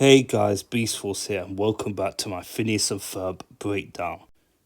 Hey guys, Beast Force here and welcome back to my Phineas and Ferb breakdown.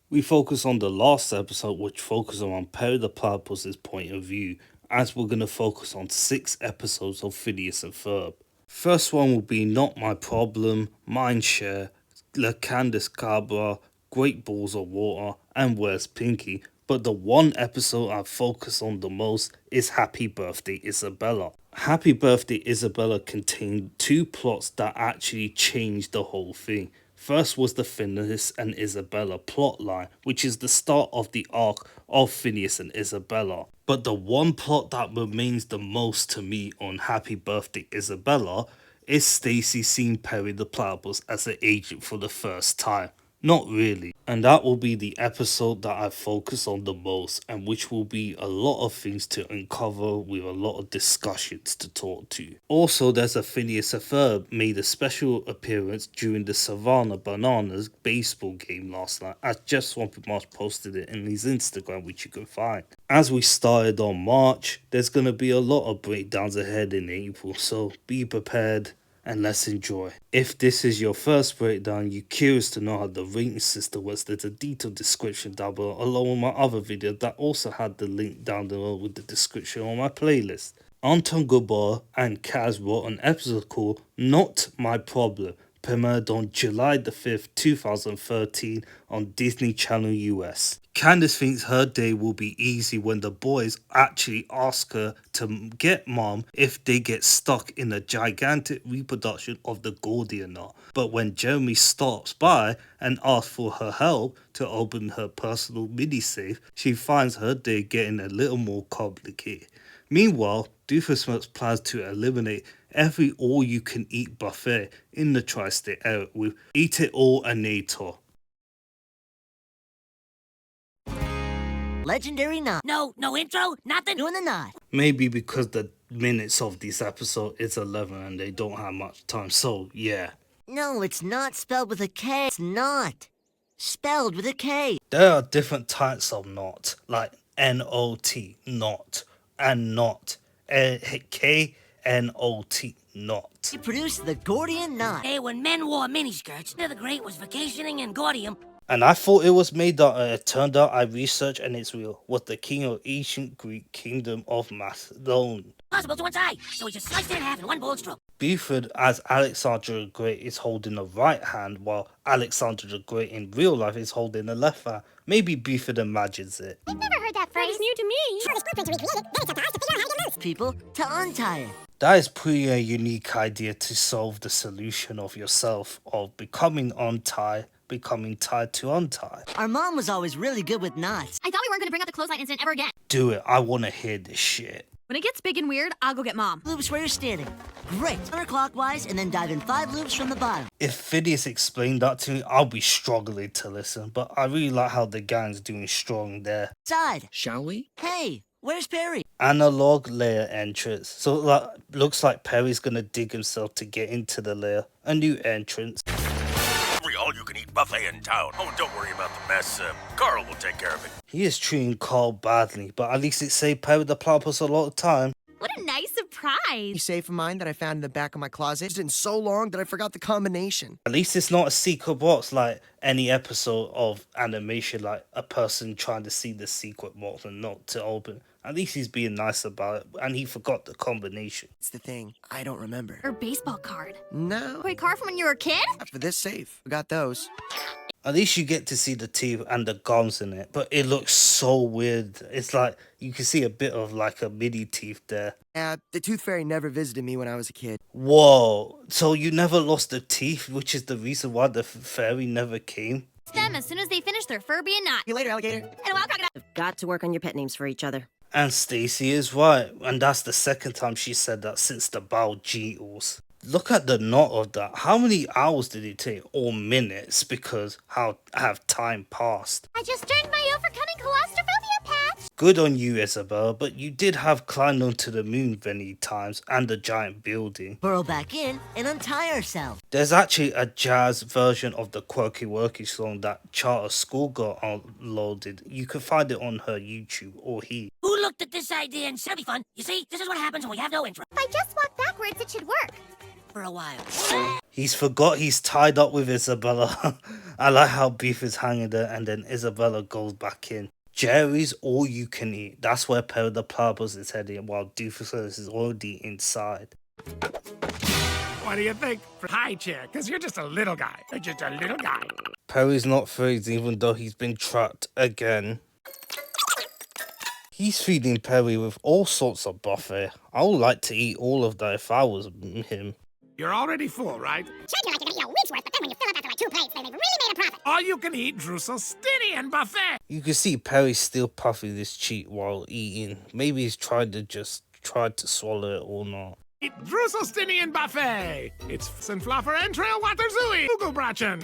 We focus on the last episode which focuses on Perry the Platypus's point of view, as we're going to focus on 6 episodes of Phineas and Ferb. First one will be Not My Problem, Mindshare, La Candice Cabra, Great Balls of Water and Where's Pinky, but the one episode I focus on the most is Happy Birthday Isabella. Happy Birthday Isabella contained 2 plots that actually changed the whole thing. First was the Phineas and Isabella plotline, which is the start of the arc of Phineas and Isabella. But the one plot that remains the most to me on Happy Birthday Isabella is Stacy seeing Perry the Platypus as an agent for the first time. Not really. And that will be the episode that I focus on the most, and which will be a lot of things to uncover with a lot of discussions to talk to. Also, there's a Phineas and Ferb made a special appearance during the Savannah Bananas baseball game last night, as Jeff Swampy posted it in his Instagram, which you can find. As we started on March, there's going to be a lot of breakdowns ahead in April, so be prepared and let's enjoy. If this is your first breakdown, you're curious to know how the rating system works, there's a detailed description down below along with my other video that also had the link down below with the description on my playlist. Anton Gabor and Kaz wrote an episode called Not My Problem, premiered on July the 5th, 2013 on Disney Channel US. Candice thinks her day will be easy when the boys actually ask her to get mom if they get stuck in a gigantic reproduction of the Gordian knot. But when Jeremy stops by and asks for her help to open her personal mini safe, she finds her day getting a little more complicated. Meanwhile, Doofenshmirtz plans to eliminate every all-you-can-eat buffet in the tri-state area with Eat It All Nator. Legendary knot. No intro, nothing. Doing the knot. Maybe because the minutes of this episode is 11 and they don't have much time, so yeah. No, it's not spelled with a K. It's not spelled with a K. There are different types of knot, like N-O-T, knot, and knot, K-N-O-T, knot. He produced the Gordian knot. Hey, when men wore miniskirts, the great was vacationing in Gordium. And I thought it was made up, and it turned out I researched and it's real. Was the king of ancient Greek kingdom of Macedon. Possible to untie, so he just sliced it in half in one bold stroke. Buford as Alexander the Great is holding the right hand, while Alexander the Great in real life is holding the left hand. Maybe Buford imagines it. I've never heard that phrase. That is new to me. For this blueprint to recreate it, then it's up to us to figure out how to get loose. People to untie it. That is pretty a unique idea to solve the solution of yourself, of becoming tied to untie. Our mom was always really good with knots. I thought we weren't going to bring up the clothesline incident ever again. Do it, I want to hear this shit. When it gets big and weird, I'll go get Mom. Loops where you're standing. Great. Counterclockwise and then dive in 5 loops from the bottom. If Phineas explained that to me, I'll be struggling to listen, but I really like how the gang's doing strong there. Side. Shall we? Hey, where's Perry? Analog layer entrance. So that looks like Perry's gonna dig himself to get into the layer. A new entrance. Every all-you-can-eat buffet in town. Oh, don't worry about the mess. Carl will take care of it. He is treating Carl badly, but at least it saved Perry the Platypus a lot of time. What a nice surprise. A safe of mine that I found in the back of my closet. It's been so long that I forgot the combination. At least it's not a secret box like any episode of animation, like a person trying to see the secret box and not to open. At least he's being nice about it, and he forgot the combination. It's the thing. I don't remember. Her baseball card. No. Wait, card from when you were a kid? Not for this safe. I got those. At least you get to see the teeth and the gums in it, but it looks so weird. It's like you can see a bit of like a mini teeth there. Yeah, the tooth fairy never visited me when I was a kid. Whoa, so you never lost the teeth, which is the reason why the fairy never came? Them as soon as they finish their Furby and knot. See you later, alligator. And a wild crocodile. You've got to work on your pet names for each other. And Stacy is right, and that's the second time she said that since the Baljeetles. Look at the knot of that. How many hours did it take? Or minutes, because how have time passed? I just drank my overcoming claustrophobia patch. Good on you, Isabel, but you did have climbed onto the moon many times and the giant building. Burrow back in and untie ourselves. There's actually a jazz version of the Quirky Worky song that Charter Schoolgirl uploaded. You can find it on her YouTube, or he. Who looked at this idea and said it'd be fun? You see, this is what happens when we have no intro. If I just walk backwards, it should work. for a while. He's forgot he's tied up with Isabella. I like how Beef is hanging there and then Isabella goes back in. Jerry's all you can eat. That's where Perry the Platypus is heading while Doofus is already inside. What do you think? High chair, because you're just a little guy. You're just a little guy. Perry's not phased even though he's been trapped again. He's feeding Perry with all sorts of buffet. I would like to eat all of that if I was him. You're already full, right? Sure, you're like you're gonna eat a week's worth, but then when you fill up after like 2 plates, then they've really made a profit. All you can eat Drusselstinian buffet. You can see Perry still puffing his cheek while eating. Maybe he's tried to swallow it or not. Eat Drusselstinian buffet. It's Fluffer and Trail Waterzooey. Kugelbrachen.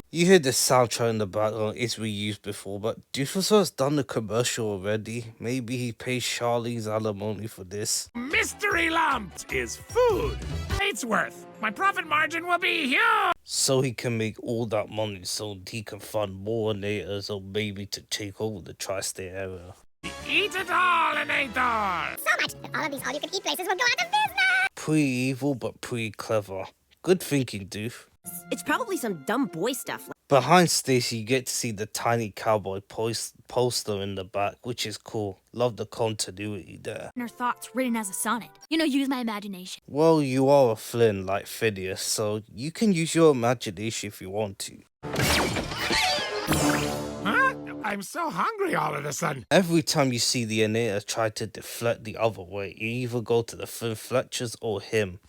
You hear the soundtrack in the background, it's reused before, but Doofus has done the commercial already. Maybe he pays Charlie's alimony for this. Mystery lumps is food. It's worth. My profit margin will be huge. So he can make all that money so he can fund more Nators or maybe to take over the tri-state area. Eat it all, Nator. So much that all of these all-you-can-eat places will go out of business. Pretty evil, but pretty clever. Good thinking, Doof. It's probably some dumb boy stuff. Behind Stacy, you get to see the tiny cowboy poster in the back, which is cool. Love the continuity there. And her thoughts written as a sonnet. You know, use my imagination. Well, you are a Flynn like Phineas, so you can use your imagination if you want to. Huh? I'm so hungry all of a sudden. Every time you see the Anita try to deflect the other way, you either go to the Flynn Fletchers or him.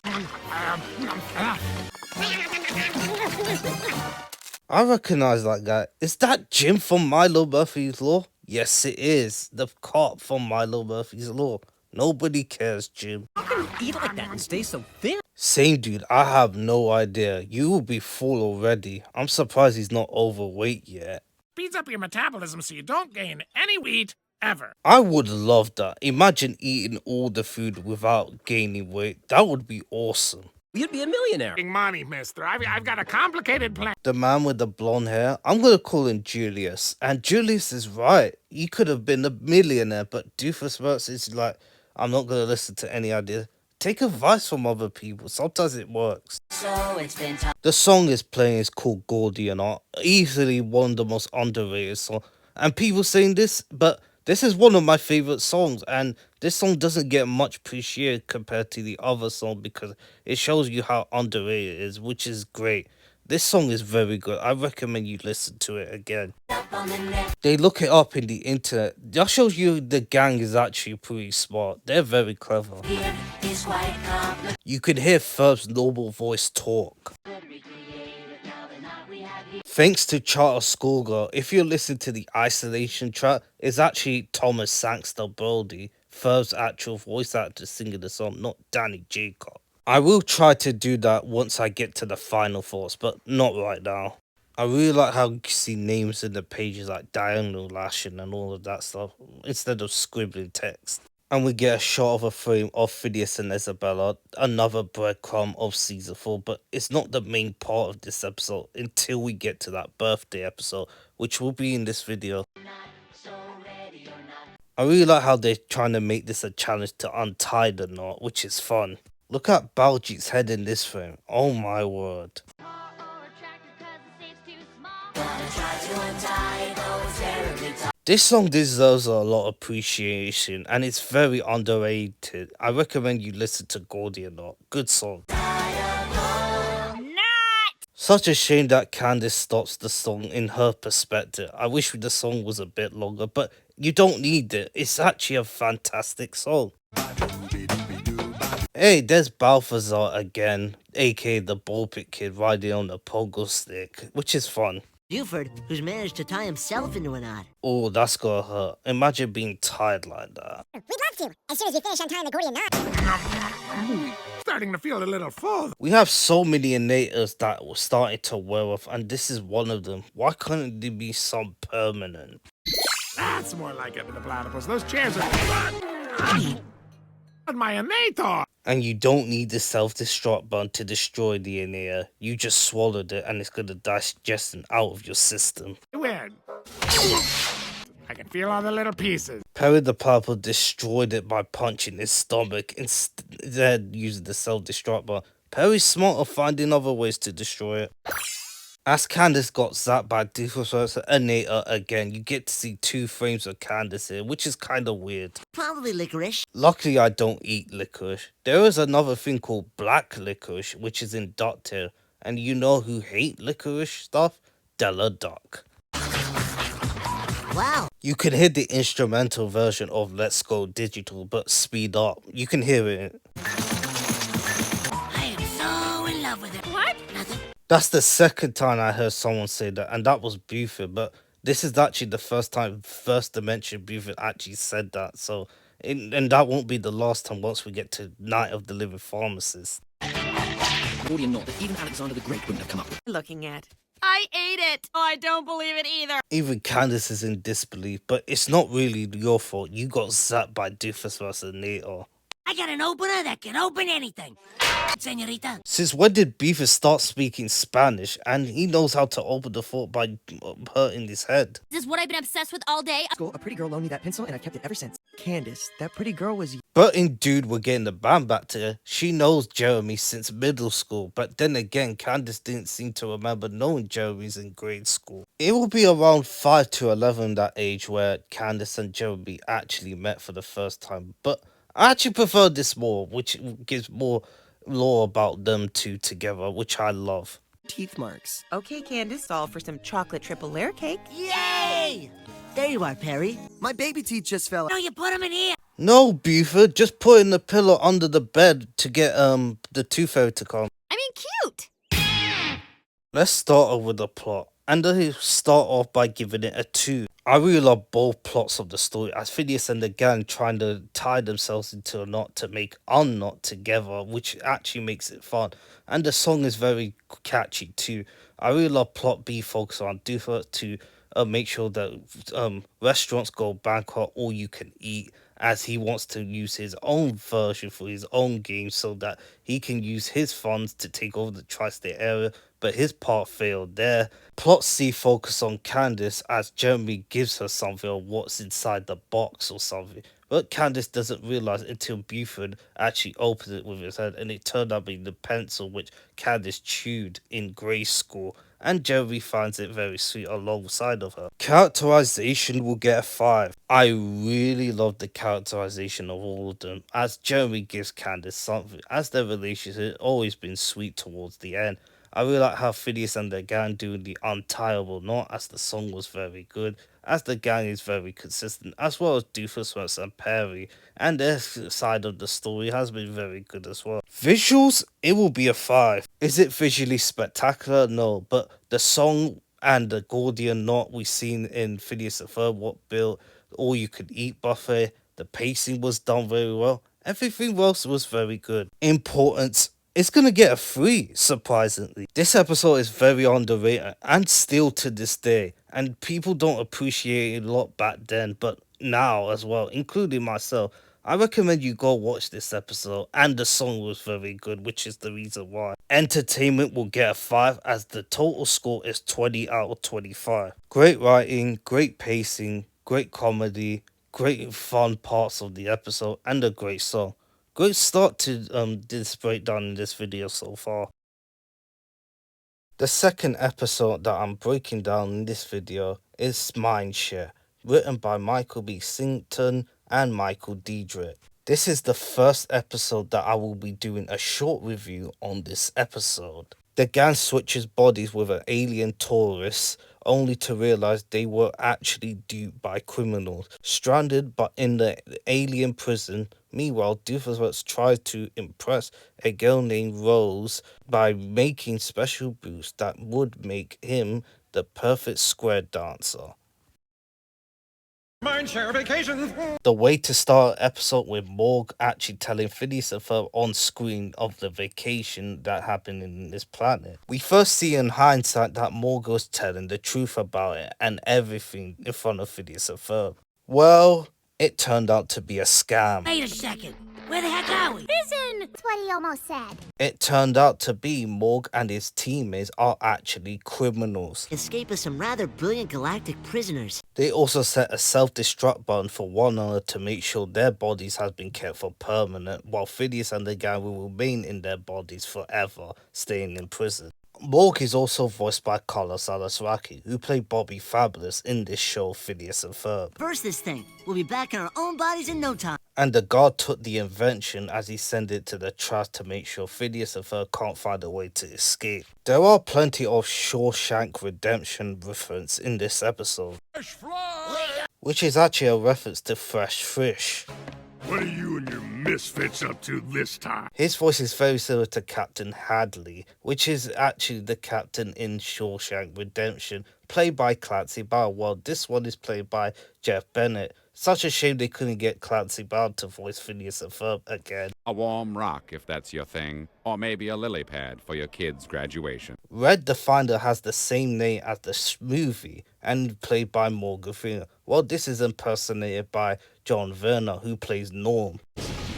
I recognize that guy. Is that Jim from Milo Murphy's Law? Yes, it is. The cop from Milo Murphy's Law. Nobody cares, Jim. How can you eat like that and stay so thin? Same dude, I have no idea. You will be full already. I'm surprised he's not overweight yet. Speeds up your metabolism so you don't gain any weight ever. I would love that. Imagine eating all the food without gaining weight. That would be awesome. You'd be a millionaire. Money, mister. I've got a complicated plan. The man with the blonde hair, I'm gonna call him Julius. And Julius is right. He could have been a millionaire, but Doofus Mertz is like, I'm not gonna listen to any idea. Take advice from other people. Sometimes it works. So it's been time. The song is playing is called Gordy Art. Easily one of the most underrated songs. And people saying this, but this is one of my favorite songs, and this song doesn't get much appreciated compared to the other song because it shows you how underrated it is, which is great. This song is very good. I recommend you listen to it again. They look it up in the internet. That shows you the gang is actually pretty smart. They're very clever. You can hear Ferb's normal voice talk. Thanks to Charter Schoolgirl, if you listen to the Isolation track, it's actually Thomas Sangster Brody, Ferb's actual voice actor singing the song, not Danny Jacob. I will try to do that once I get to the final thoughts, but not right now. I really like how you see names in the pages like diagonal lashing and all of that stuff, instead of scribbling text. And we get a shot of a frame of Phineas and Isabella, another breadcrumb of season 4, but it's not the main part of this episode until we get to that birthday episode, which will be in this video. I really like how they're trying to make this a challenge to untie the knot, which is fun. Look at Baljit's head in this frame, oh my word. This song deserves a lot of appreciation and it's very underrated. I recommend you listen to Gordy Art. Good song. Such a shame that Candace stops the song in her perspective. I wish the song was a bit longer, but you don't need it. It's actually a fantastic song. Hey, there's Balthazar again, aka the ballpit kid riding on a pogo stick, which is fun. Buford, who's managed to tie himself into a knot. Oh, that's gonna hurt. Imagine being tied like that. We'd love to, as soon as we finish untying the Gordian knot. Starting to feel a little full. We have so many innators that were starting to wear off, and this is one of them. Why couldn't there be some permanent? That's more like it, the platypus. Those chairs are... my innator! And you don't need the self-destruct button to destroy the innator. You just swallowed it and it's gonna digest out of your system. Win. I can feel all the little pieces. Perry the Platypus destroyed it by punching his stomach instead using the self-destruct button. Perry's smart of finding other ways to destroy it. As Candace got zapped by Doofus and Nata again, you get to see 2 frames of Candace here, which is kind of weird. Probably licorice. Luckily, I don't eat licorice. There is another thing called black licorice, which is in Ducktail, and you know who hate licorice stuff? Della Duck. Wow. You can hear the instrumental version of Let's Go Digital, but speed up. You can hear it. I am so in love with it. What? Nothing. That's the second time I heard someone say that, and that was Buford, but this is actually the first time First Dimension Buford actually said that, so, and that won't be the last time once we get to Night of the Living Pharmacist. Gordian knot that even Alexander the Great wouldn't have come up with. Looking at. I ate it. Oh, I don't believe it either. Even Candace is in disbelief, but it's not really your fault. You got zapped by Doofus vs. Nata. I got an opener that can open anything. Senorita. Since when did Beaver start speaking Spanish? And he knows how to open the fort by hurting his head. This is what I've been obsessed with all day. School, a pretty girl loaned me that pencil, and I've kept it ever since. Candace, that pretty girl was... But in Dude, we're getting the band back to her. She knows Jeremy since middle school. But then again, Candace didn't seem to remember knowing Jeremy's in grade school. It will be around 5 to 11 that age where Candace and Jeremy actually met for the first time. But I actually prefer this more, which gives more lore about them two together, which I love. Teeth marks. Okay, Candace, all for some chocolate triple layer cake. Yay! There you are, Perry. My baby teeth just fell out. No, you put them in here. No, Buford, just putting the pillow under the bed to get the tooth fairy to come. I mean, cute. Let's start off with the plot. And they start off by giving it a 2. I really love both plots of the story, as Phineas and the gang trying to tie themselves into a knot to make unknot together, which actually makes it fun. And the song is very catchy too. I really love plot B focus on Doofus to make sure that restaurants go bankrupt all you can eat, as he wants to use his own version for his own game so that he can use his funds to take over the tri-state area, but his part failed there. Plot C focus on Candace as Jeremy gives her something or what's inside the box or something, but Candace doesn't realize until Buford actually opens it with his head, and it turned out being the pencil which Candace chewed in grade school, and Jeremy finds it very sweet alongside of her. Characterization will get a 5. I really love the characterization of all of them, as Jeremy gives Candace something, as their relationship has always been sweet towards the end. I really like how Phineas and the gang doing the untieable knot, as the song was very good, as the gang is very consistent, as well as Doofus and Perry, and their side of the story has been very good as well. Visuals, it will be a 5. Is it visually spectacular? No, but the song and the Gordian knot we've seen in Phineas and Ferb, what built all you could eat buffet, the pacing was done very well. Everything else was very good. Importance, it's gonna get a 3, surprisingly. This episode is very underrated, and still to this day, and people don't appreciate it a lot back then, but now as well, including myself. I recommend you go watch this episode, and the song was very good, which is the reason why. Entertainment will get a 5, as the total score is 20 out of 25. Great writing, great pacing, great comedy, great fun parts of the episode, and a great song. Great start to this breakdown in this video so far. The second episode that I'm breaking down in this video is Mindshare, written by Michael B. Singleton and Michael Diedrich. This is the first episode that I will be doing a short review on this episode. The gang switches bodies with an alien tourist, only to realize they were actually duped by criminals, stranded but in the alien prison. Meanwhile, Doofus tries to impress a girl named Rose by making special boots that would make him the perfect square dancer. Mindshare vacation. The way to start an episode with Morg actually telling Phineas and Ferb on screen of the vacation that happened in this planet. We first see in hindsight that Morg was telling the truth about it and everything in front of Phineas and Ferb. Well, it turned out to be a scam. Wait a second. Where the heck are we? Prison! That's what he almost said. It turned out to be Morg and his teammates are actually criminals. Escape of some rather brilliant galactic prisoners. They also set a self-destruct button for one another to make sure their bodies has been kept for permanent, while Phineas and the gang will remain in their bodies forever, staying in prison. Morg is also voiced by Carlos Alasraki, who played Bobby Fabulous in this show Phineas and Ferb. Burst this thing. We'll be back in our own bodies in no time. And the guard took the invention as he sent it to the trash to make sure Phineas and Ferb can't find a way to escape. There are plenty of Shawshank Redemption reference in this episode, which is actually a reference to Fresh Fish. What are you and your misfits up to this time? His voice is very similar to Captain Hadley, which is actually the captain in Shawshank Redemption, played by Clancy Brown. Well, this one is played by Jeff Bennett. Such a shame they couldn't get Clancy Brown to voice Phineas and Ferb again. A warm rock, if that's your thing. Or maybe a lily pad for your kid's graduation. Red the Finder has the same name as the movie and played by Morgan Freeman. Well, this is impersonated by John Werner, who plays Norm.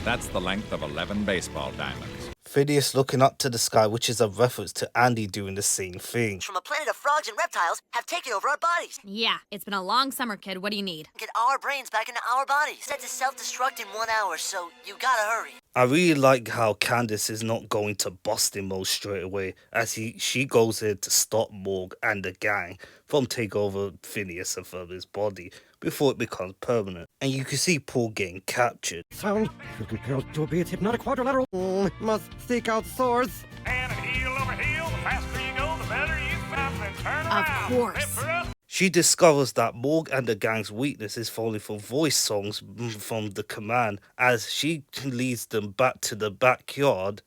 That's the length of 11 baseball diamonds. Phineas looking up to the sky, which is a reference to Andy doing the same thing. From a planet of frogs and reptiles have taken over our bodies. Yeah, it's been a long summer, kid. What do you need? Get our brains back into our bodies. Set to self-destruct in 1 hour, so you gotta hurry. I really like how Candace is not going to Boston mode straight away, as she goes in to stop Morg and the gang from taking over Phineas and Ferb's body before it becomes permanent. And you can see Paul getting captured. Sound. You can tell to be hypnotic quadrilateral. Must seek out source. And heel over heel, the faster you go, the better you find and turn around. Of course. She discovers that Morg and the gang's weakness is falling for voice songs from the command, as she leads them back to the backyard,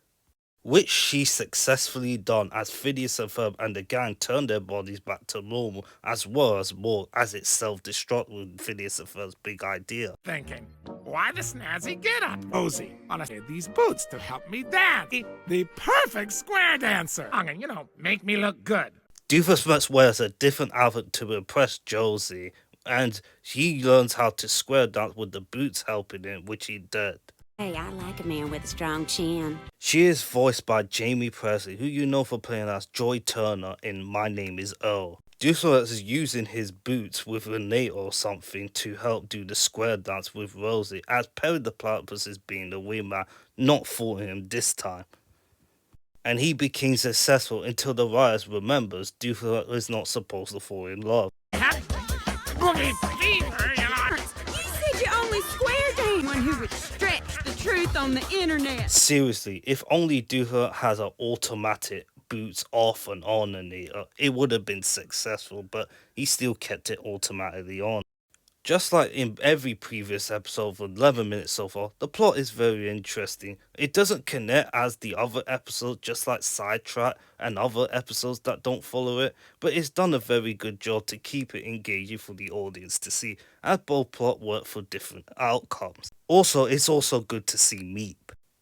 which she successfully done as Phineas and Ferb and the gang turn their bodies back to normal, as well as Morg as it self-destruct with Phineas and Ferb's big idea. Thinking, why the snazzy get-up? Rosie, wanna say these boots to help me dance. The perfect square dancer. I'm gonna, make me look good. Doofus wears a different outfit to impress Josie, and he learns how to square dance with the boots helping him, which he did. Hey, I like a man with a strong chin. She is voiced by Jamie Presley, who you know for playing as Joy Turner in My Name is Earl. Doofus is using his boots with Renee or something to help do the square dance with Rosie, as Perry the Platypus is being the wingman, not fooling him this time. And he became successful until the writers remembers Doofus is not supposed to fall in love. Boogie fever, you know. You said you only square danced one who would stretch the truth on the internet. Seriously, if only Doofus has an automatic boots off and on and it would have been successful, but he still kept it automatically on. Just like in every previous episode for 11 minutes so far, the plot is very interesting. It doesn't connect as the other episodes, just like Sidetrack and other episodes that don't follow it, but it's done a very good job to keep it engaging for the audience to see, as both plot work for different outcomes. Also, it's also good to see Meep.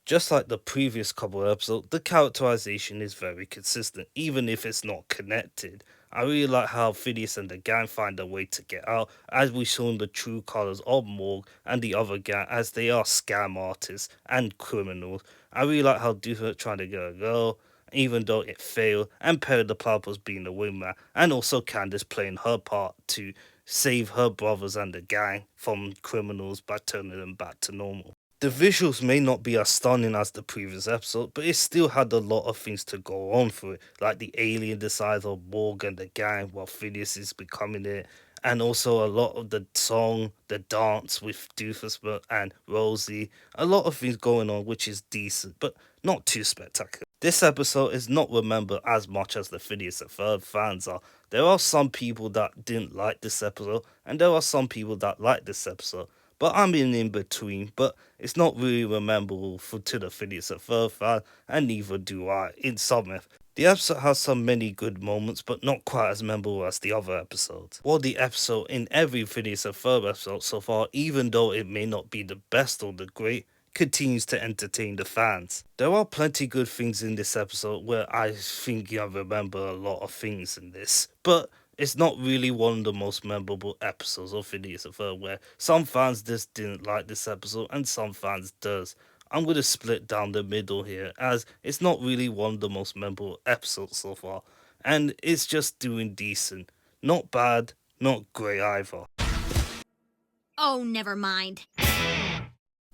Just like the previous couple of episodes, the characterization is very consistent, even if it's not connected. I really like how Phineas and the gang find a way to get out, as we saw in the true colours of Morg and the other gang, as they are scam artists and criminals. I really like how Doofus trying to get a girl, even though it failed, and Perry the Platypus being the wingman, and also Candace playing her part to save her brothers and the gang from criminals by turning them back to normal. The visuals may not be as stunning as the previous episode, but it still had a lot of things to go on for it, like the alien the size of Morg and the gang while Phineas is becoming it, and also a lot of the song, the dance with Doofus and Rosie, a lot of things going on which is decent, but not too spectacular. This episode is not remembered as much as the Phineas and Ferb fans are. There are some people that didn't like this episode, and there are some people that like this episode. But I'm in between, but it's not really memorable to the Phineas and Ferb fan, and neither do I, in some episodes. The episode has some many good moments, but not quite as memorable as the other episodes. While the episode in every Phineas and Ferb episode so far, even though it may not be the best or the great, continues to entertain the fans. There are plenty good things in this episode where I think I remember a lot of things in this, but it's not really one of the most memorable episodes of Phineas and Ferb, where some fans just didn't like this episode and some fans does. I'm going to split down the middle here, as it's not really one of the most memorable episodes so far, and it's just doing decent. Not bad, not great either. Oh, never mind.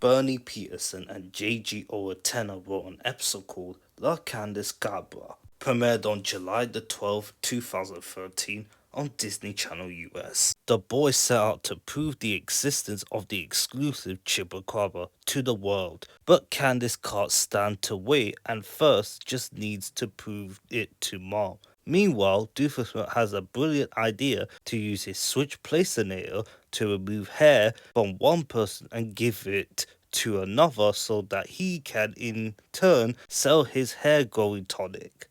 Bernie Peterson and J.G. Oratena wrote an episode called La Candace Cabra, premiered on July the 12th, 2013 on Disney Channel US. The boys set out to prove the existence of the exclusive Chupacabra to the world, but Candace can't stand to wait and first just needs to prove it to Mom. Meanwhile, Doofenshmirtz has a brilliant idea to use his switch placinator to remove hair from one person and give it to another so that he can in turn sell his hair growing tonic.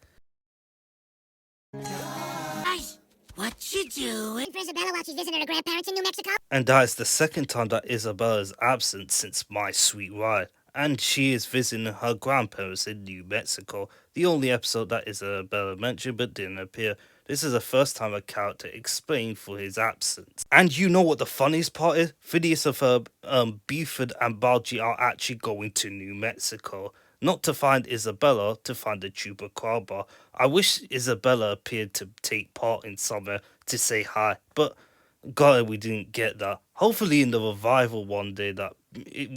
Guys, what you doing? For Isabella while she's visiting her grandparents in New Mexico. And that is the second time that Isabella is absent since My Sweet Ride, and she is visiting her grandparents in New Mexico. The only episode that Isabella mentioned but didn't appear. This is the first time a character explained for his absence. And you know what the funniest part is? Phineas and Ferb, Buford and Balgi are actually going to New Mexico. Not to find Isabella, to find the Chupacabra. I wish Isabella appeared to take part in somewhere to say hi, but God, we didn't get that. Hopefully in the revival one day that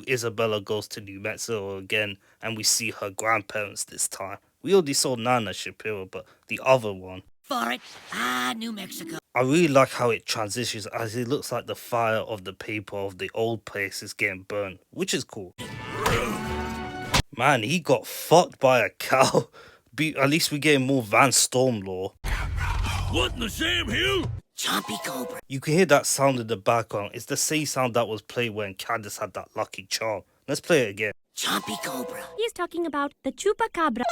Isabella goes to New Mexico again and we see her grandparents this time. We already saw Nana Shapiro, but the other one. For it. New Mexico. I really like how it transitions as it looks like the fire of the paper of the old place is getting burned, which is cool. Man, he got fucked by a cow. At least we're getting more Van Storm lore. What in the Sam Hill? Chompy Cobra. You can hear that sound in the background. It's the same sound that was played when Candace had that lucky charm. Let's play it again. Chompy Cobra. He's talking about the Chupacabra.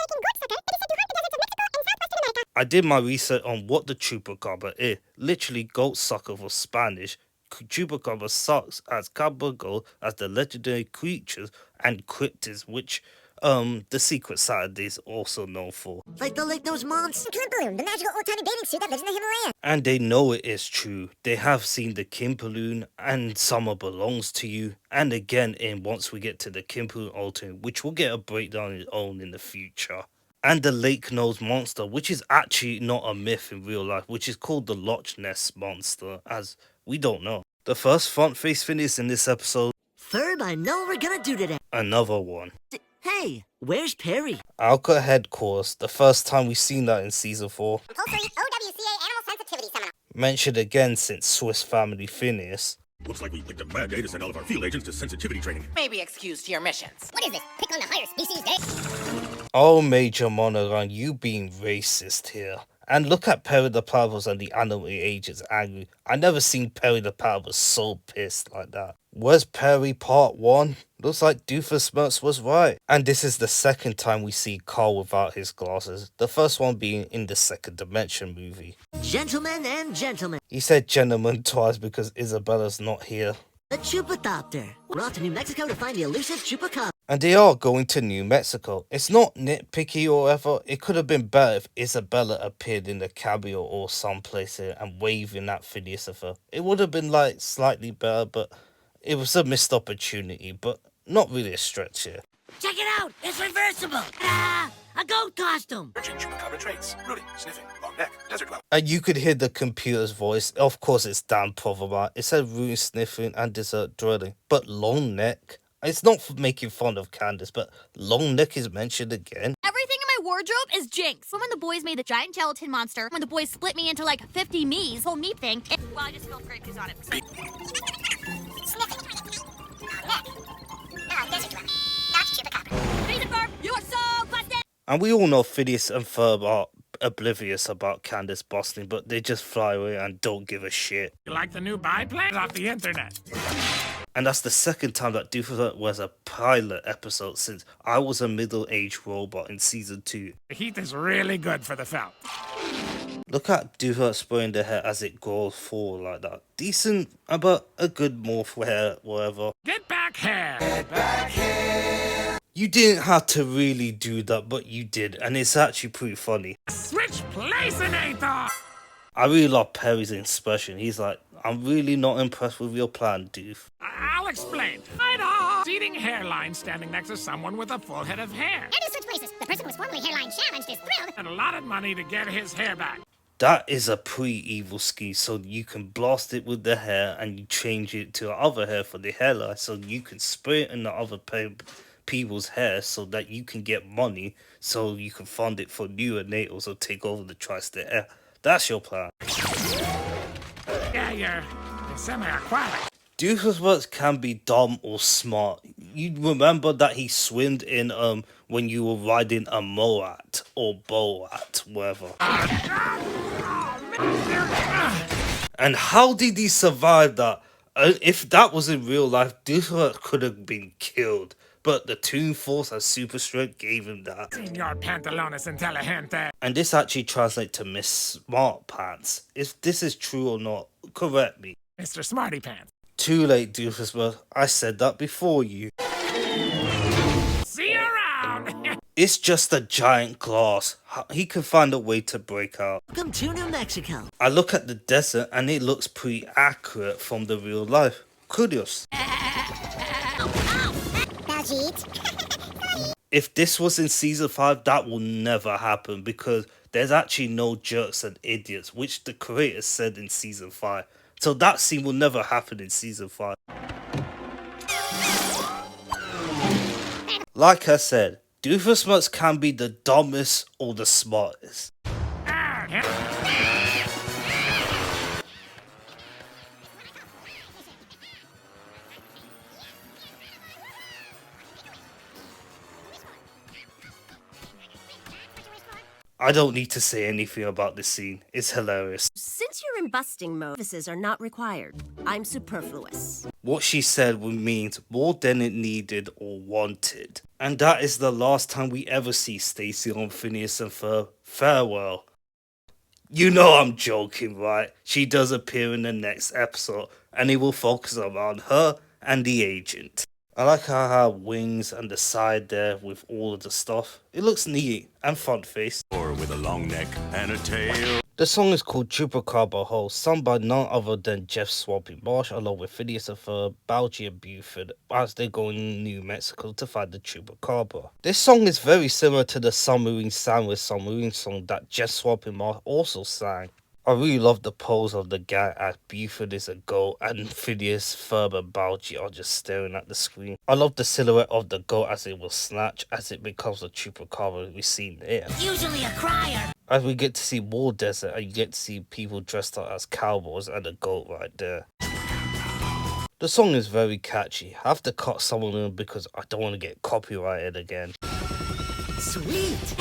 I did my research on what the Chupacabra is. Literally, goat sucker for Spanish. Chupacabra sucks as cabra goat as the legendary creatures and cryptids, which the Secret Saturday is also known for. Like the Lake Nose monster. Kimpaloon, the magical old-timey bathing suit that lives in the Himalaya. And they know it is true. They have seen the Kimpaloon and Summer Belongs to You. And again in Once We Get to the Kimpaloon alternate, which will get a breakdown on its own in the future. And the Lake Nose Monster, which is actually not a myth in real life, which is called the Loch Ness Monster, as we don't know. The first front face Phineas in this episode. Ferb, I know we're gonna do today. Another one. Hey, where's Perry? Alka Headquarters, the first time we've seen that in season 4. Compulsory OWCA animal sensitivity seminar. Mentioned again since Swiss Family Phineas. Looks like we picked a bad day to send all of our field agents to sensitivity training. Maybe excused to your missions. What is this? Pick on the higher species day? Oh, Major Monaghan, you being racist here. And look at Perry the Platypus and the animal agents angry. I never seen Perry the Platypus so pissed like that. Where's Perry Part 1? Looks like Doofenshmirtz was right. And this is the second time we see Carl without his glasses. The first one being in the Second Dimension movie. Gentlemen and gentlemen, He said gentlemen twice because Isabella's not here. the Chupacopter. We're off to New Mexico to find the elusive Chupacabra. And they are going to New Mexico. It's not nitpicky or whatever. It could have been better if Isabella appeared in the cameo or someplace here and waving at Phineas and Ferb. It would have been like slightly better, but it was a missed opportunity, but not really a stretch here. Check it out. It's reversible. A goat costume. Merging Chupacabra traits. Rooting, sniffing, long neck, desert cloud. And you could hear the computer's voice. Of course, it's Dan Proverman. It said rooting, sniffing, and desert drilling. But long neck? It's not for making fun of Candace, but long neck is mentioned again. Everything in my wardrobe is jinx. So when the boys made the giant gelatin monster, when the boys split me into like 50 me's, whole me thing, well, I just spilled grape juice on it. Sniffing. Neck. No, desert dweller. Not Chupacabra. Phineas and Ferb, you are so busted! And we all know Phineas and Ferb are oblivious about Candace busting, but they just fly away and don't give a shit. You like the new biplane? Off the internet. And that's the second time that Doofenshmirtz was a pilot episode since I Was a Middle-Aged Robot in season 2. The heat is really good for the film. Look at Doofenshmirtz spraying the hair as it grows forward like that. Decent, but a good morph hair, whatever. Get back here! Get back here! You didn't have to really do that, but you did, and it's actually pretty funny. Switch placinator! I really love Perry's expression. He's like, I'm really not impressed with your plan, Doof. I'll explain. Right on! Receding hairline standing next to someone with a full head of hair. And to switch places. The person who was formerly hairline challenged is thrilled. And a lot of money to get his hair back. That is a pre-evil scheme, so you can blast it with the hair and you change it to other hair for the hairline, so you can spray it in the other people's hair so that you can get money, so you can fund it for neonatals or take over the tri-state air. That's your plan. Yeah, you're semi-aquatic. Doofusworks can be dumb or smart. You remember that he swimed in when you were riding a Moat or Boat, whatever. And how did he survive that? If that was in real life, Doofusworks could have been killed. But the Toon Force and Super Strength gave him that. Senor Pantalones Inteligente. And this actually translates to Miss Smart Pants. If this is true or not, correct me. Mr. Smarty Pants. Too late, Doofusworks. I said that before you. See you around. It's just a giant glass. He can find a way to break out. Welcome to New Mexico. I look at the desert and it looks pretty accurate from the real life. Curious. If this was in season 5, that will never happen because there's actually no jerks and idiots, which the creators said in season 5. So that scene will never happen in season 5. Like I said, Doofusworks can be the dumbest or the smartest. I don't need to say anything about this scene. It's hilarious. Since you're in busting mode, services are not required. I'm superfluous. What she said means more than it needed or wanted. And that is the last time we ever see Stacy on Phineas and Ferb. Farewell. You know I'm joking, right? She does appear in the next episode, and it will focus around her and the agent. I like how her wings and the side there with all of the stuff. It looks neat and front face. Or with a long neck and a tail. The song is called Chupacabra Hole, sung by none other than Jeff Swampy Marsh along with Phineas and Ferb, Balgy and Buford as they go in New Mexico to find the Chupacabra. This song is very similar to the Submarine Sandwich Submarine song that Jeff Swampy Marsh also sang. I really love the pose of the gang as Buford is a goat and Phineas, Ferb and Balgy are just staring at the screen. I love the silhouette of the goat as it will snatch as it becomes a Chupacabra we see there. Usually a crier. As we get to see more desert and you get to see people dressed up as cowboys and a goat right there. The song is very catchy. I have to cut someone in because I don't want to get copyrighted again. Sweet.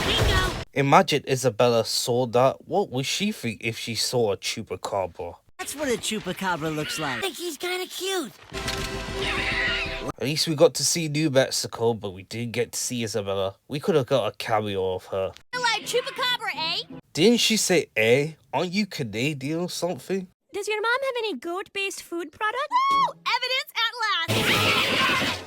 Bingo. Imagine Isabella saw that. What would she think if she saw a Chupacabra? That's what a chupacabra looks I like. think he's kind of cute. At least we got to see New Mexico, but we didn't get to see Isabella. We could have got a cameo of her. Like chupacabra, eh? Didn't she say, eh? Aren't you Canadian or something? Does your mom have any goat-based food products? Woo! Evidence at last.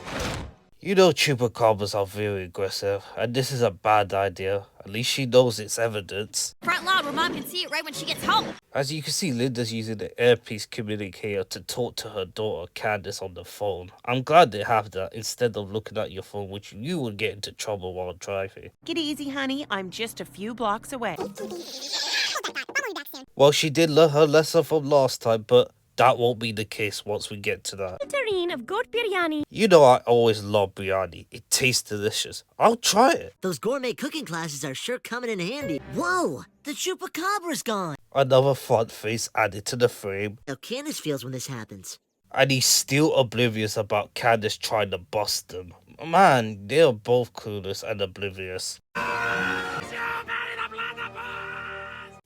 You know Chupacabras are very aggressive, and this is a bad idea. At least she knows it's evidence. Front lawn where mom can see it right when she gets home. As you can see, Linda's using the earpiece communicator to talk to her daughter Candace on the phone. I'm glad they have that instead of looking at your phone, which you would get into trouble while driving. Get easy, honey. I'm just a few blocks away. Well, she did learn her lesson from last time, but that won't be the case once we get to that. A tureen of goat biryani. You know I always love biryani. It tastes delicious. I'll try it. Those gourmet cooking classes are sure coming in handy. Whoa! The chupacabra's gone. Another front face added to the frame. How Candace feels when this happens. And he's still oblivious about Candace trying to bust them. Man, they're both clueless and oblivious.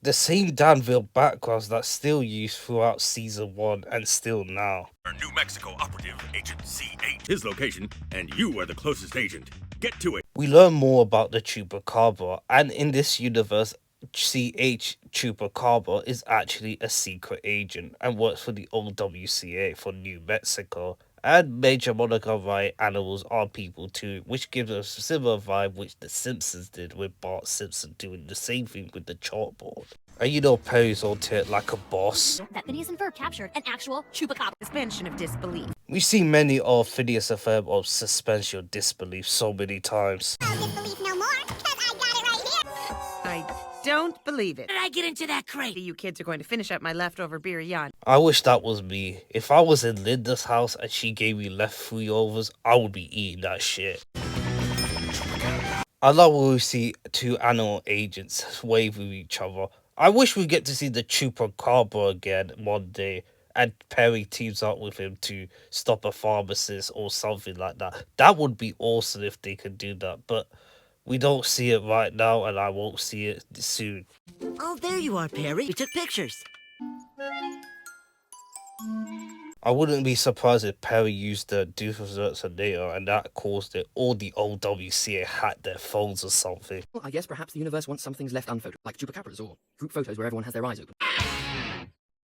The same Danville backgrounds that's still used throughout season 1 and still now. New Mexico operative, Agent C8. His location, and you are the closest agent. Get to it. We learn more about the Chupacabra, and in this universe, CH Chupacabra is actually a secret agent and works for the OWCA for New Mexico, And Major Monica write animals are people too, which gives us a similar vibe which The Simpsons did with Bart Simpson doing the same thing with the chalkboard. And you know Perry's on tit like a boss. That Phineas and Ferb captured an actual chupacabra. Suspension of disbelief. We've seen many of Phineas and Ferb of suspension of disbelief so many times. Disbelief no more, cause I got it right here. I don't believe it. How did I get into that crate? You kids are going to finish up my leftover biryani. I wish that was me. If I was in Linda's house and she gave me leftovers, I would be eating that shit. I love when we see two animal agents wave with each other. I wish we get to see the Chupacabra again one day, and Perry teams up with him to stop a pharmacist or something like that. That would be awesome if they could do that, but we don't see it right now, and I won't see it soon. Oh, there you are, Perry. You took pictures. I wouldn't be surprised if Perry used the Doofus data and that caused it, or the old WCA hacked their phones or something. Well, I guess perhaps the universe wants some things left unphotographed, like chupacabras or group photos where everyone has their eyes open.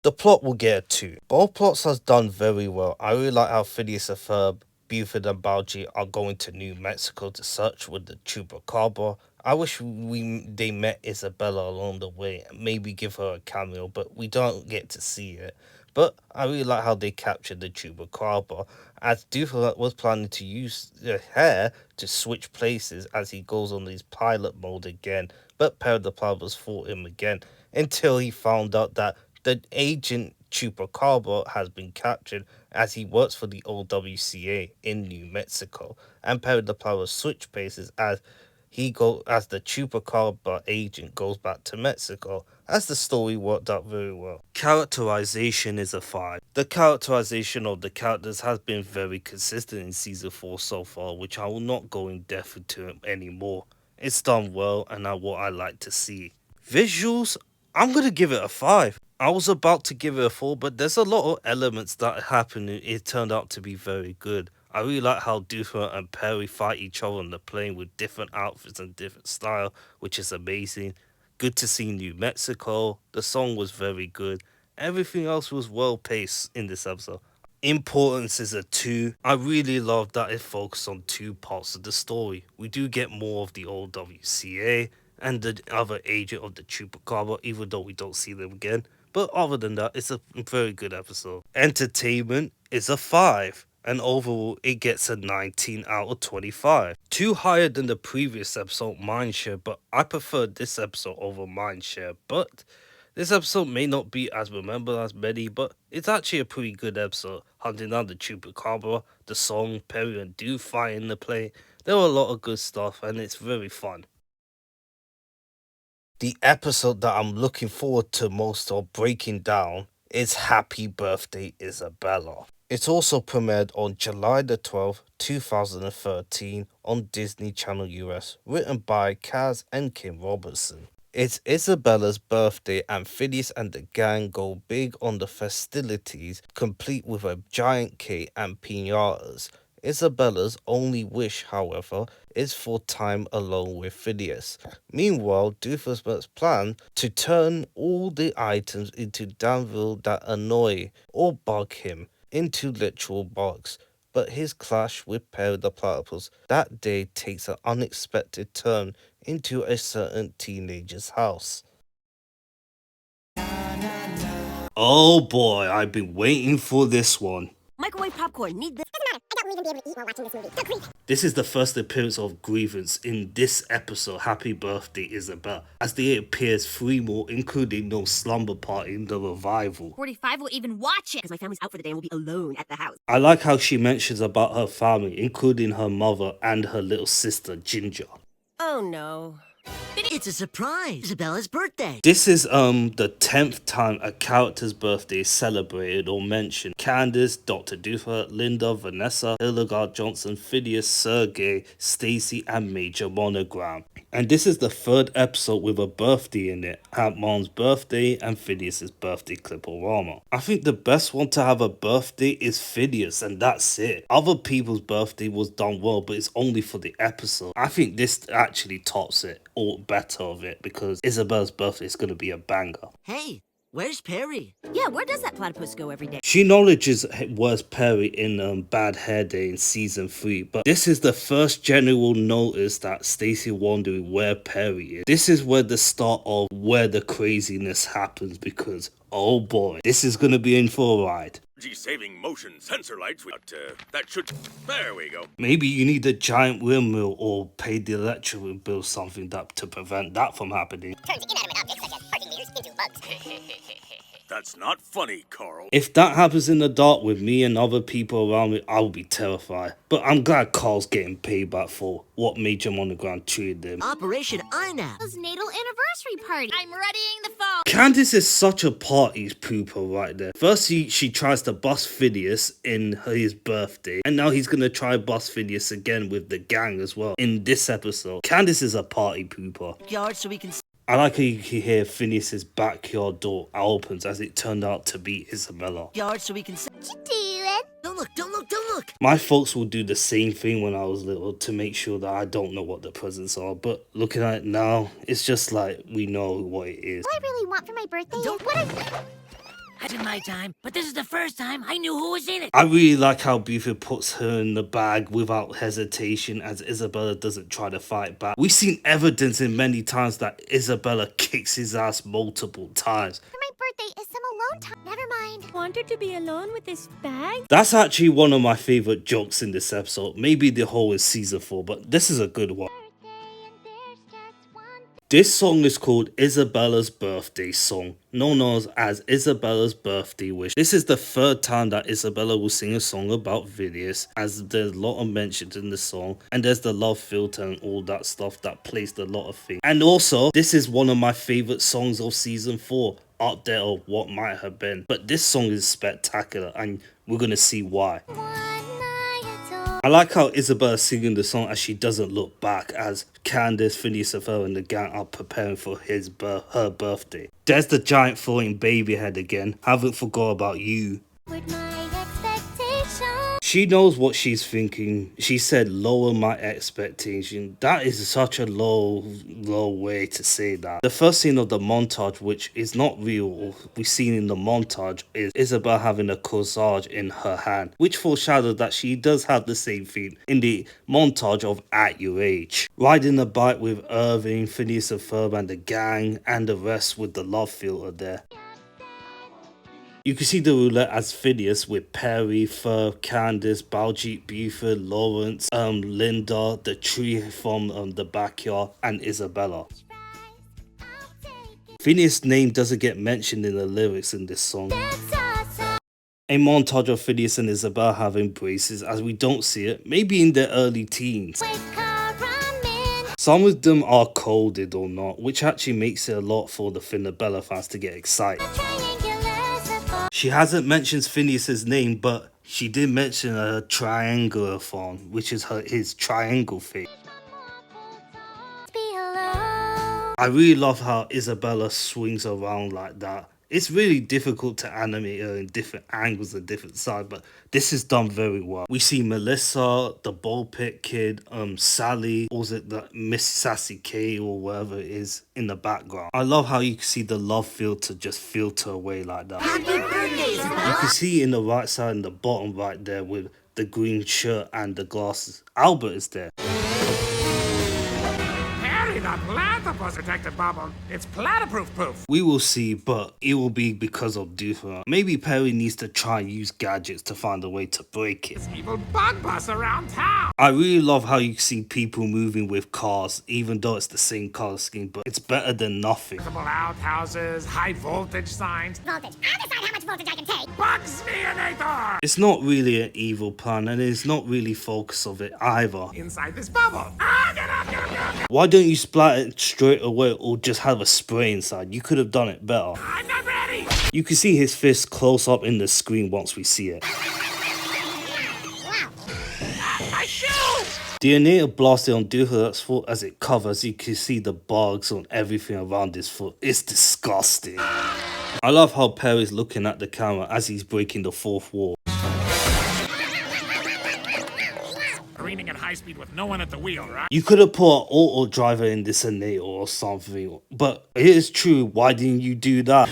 The plot will get a 2. Both plots has done very well. I really like how Phineas and Ferb, Buford and Balji are going to New Mexico to search with the Chupacabra. I wish they met Isabella along the way and maybe give her a cameo, but we don't get to see it. But I really like how they captured the Chupacabra, as Doofus was planning to use the hair to switch places as he goes on his pilot mode again, but Perry the Platypus fought him again until he found out that the agent Chupacabra has been captured as he works for the old WCA in New Mexico, and Perry the Platypus switch places as the Chupacabra agent goes back to Mexico, as the story worked out very well. Characterization is a 5. The characterization of the characters has been very consistent in season 4 so far, which I will not go in depth into anymore. It's done well and are what I like to see. Visuals, I'm gonna give it a 5. I was about to give it a 4, but there's a lot of elements that happen and it turned out to be very good. I really like how Doofus and Perry fight each other on the plane with different outfits and different style, which is amazing. Good to see New Mexico. The song was very good. Everything else was well paced in this episode. Importance is a 2. I really love that it focused on 2 parts of the story. We do get more of the old WCA and the other agent of the Chupacabra, even though we don't see them again. But other than that, it's a very good episode. Entertainment is a 5. And overall, it gets a 19 out of 25. 2 higher than the previous episode, Mindshare, but I preferred this episode over Mindshare. But this episode may not be as remembered as many, but it's actually a pretty good episode. Hunting down the Chupacabra, the song, Perry and Doof fighting the plane. There were a lot of good stuff, and it's very fun. The episode that I'm looking forward to most of breaking down is Happy Birthday Isabella. It's also premiered on July the 12th, 2013 on Disney Channel US, written by Kaz and Kim Robertson. It's Isabella's birthday and Phineas and the gang go big on the festivities, complete with a giant cake and piñatas. Isabella's only wish, however, is for time alone with Phineas. Meanwhile, Doofus must plan to turn all the items into Danville that annoy or bug him into literal bugs, but his clash with Perry the Platypus that day takes an unexpected turn into a certain teenager's house. Oh boy, I've been waiting for this one. Microwave popcorn, need this. Doesn't matter. I don't even be able to eat while watching this movie. So creep. This is the first appearance of Grievance in this episode, Happy Birthday Isabel, as there appears 3 more, including no slumber party in the revival. 45 will even watch it. Because my family's out for the day and will be alone at the house. I like how she mentions about her family, including her mother and her little sister, Ginger. Oh no. It's a surprise. Isabella's birthday. This is the 10th time a character's birthday is celebrated or mentioned. Candace, Dr. Doofus, Linda, Vanessa, Hildegard Johnson, Phineas, Sergey, Stacy, and Major Monogram. And this is the 3rd episode with a birthday in it. Aunt Mom's birthday and Phineas's birthday cliporama. I think the best one to have a birthday is Phineas, and that's it. Other people's birthday was done well, but it's only for the episode. I think this actually tops it, or better of it, because Isabella's birthday is going to be a banger. Hey, Where's Perry? Yeah, where does that platypus go every day? She acknowledges where's Perry in Bad Hair Day in season 3, but this is the first general notice that Stacy wondering where Perry is. This is where the start of where the craziness happens, because oh boy, this is gonna be in for a ride. Saving motion sensor lights. That should. There we go. Maybe you need a giant windmill or pay the electric bill something that to prevent that from happening. Turns inanimate objects such as parking meters into bugs. That's not funny, Carl. If that happens in the dark with me and other people around me, I will be terrified. But I'm glad Carl's getting payback for what Major Monogram treated him. Operation INAP. His natal anniversary party. I'm readying the phone. Candace is such a party pooper right there. First she tries to bust Phineas in his birthday, and now he's gonna try bust Phineas again with the gang as well in this episode. Candace is a party pooper. Yard so we can. I like how you can hear Phineas's backyard door opens as it turned out to be Isabella. Yard so we can. What you doing? Don't look! Don't look! Don't look! My folks will do the same thing when I was little to make sure that I don't know what the presents are, but looking at it now, it's just like we know what it is. What I really want for my birthday is what I... I did my time, but this is the first time I knew who was in it. I really like how Buford puts her in the bag without hesitation as Isabella doesn't try to fight back. We've seen evidence in many times that Isabella kicks his ass multiple times. For my birthday is some alone time. Never mind. Wanted to be alone with this bag? That's actually one of my favorite jokes in this episode. Maybe the whole is season 4, but this is a good one. This song is called Isabella's Birthday Song, known as Isabella's Birthday Wish. This is the third time that Isabella will sing a song about Phineas, as there's a lot of mentions in the song, and there's the love filter and all that stuff that plays a lot of things. And also, this is one of my favorite songs of season 4, up there of what might have been. But this song is spectacular, and we're gonna see why. I like how Isabella's singing the song as she doesn't look back, as Candace, Phineas and Ferb and the gang are preparing for her birthday. There's the giant floating baby head again. Haven't forgot about you. She knows what she's thinking. She said lower my expectation. That is such a low way to say that. The first scene of the montage, which is not real, we've seen in the montage, is Isabel having a corsage in her hand, which foreshadowed that she does have the same thing in the montage of At Your Age. Riding a bike with Irving, Phineas and Ferb and the gang, and the rest with the love filter there. You can see the roulette as Phineas with Perry, Ferb, Candace, Baljeet, Buford, Lawrence, Linda, the tree from the backyard, and Isabella. Phineas' name doesn't get mentioned in the lyrics in this song. A montage of Phineas and Isabella having braces, as we don't see it, maybe in their early teens. Some of them are coded or not, which actually makes it a lot for the Finabella fans to get excited. She hasn't mentioned Phineas's name, but she did mention a triangular phone, which is his triangle thing. I really love how Isabella swings around like that. It's really difficult to animate her in different angles and different sides, but this is done very well. We see Melissa, the Ball Pit Kid, Sally, or was it the Miss Sassy K or whatever it is in the background. I love how you can see the love filter just filter away like that. Happy birthday, Isabella! You can see in the right side and the bottom right there with the green shirt and the glasses. Albert is there. Harry, the platypus detective bubble. It's platyproof poof. We will see, but it will be because of Doofer. Maybe Perry needs to try and use gadgets to find a way to break it. Evil bug bus around town. I really love how you see people moving with cars, even though it's the same color scheme, but it's better than nothing. Outhouses, high voltage signs. Voltage. I'll decide how much voltage I can take. Bugs Neonator! It's not really an evil plan, and it's not really focus of it either. Inside this bubble. Ah, get up, get up, get up. Why don't you splat it straight away or just have a spray inside? You could have done it better. I'm not ready! You can see his fist close up in the screen once we see it. My shoe! The Anita blasted on Doofer's foot as it covers. You can see the bugs on everything around his foot. It's disgusting. I love how Perry's looking at the camera as he's breaking the fourth wall. Careening at high speed with no one at the wheel, right? You could have put an auto driver in this Anita or something, but it is true. Why didn't you do that?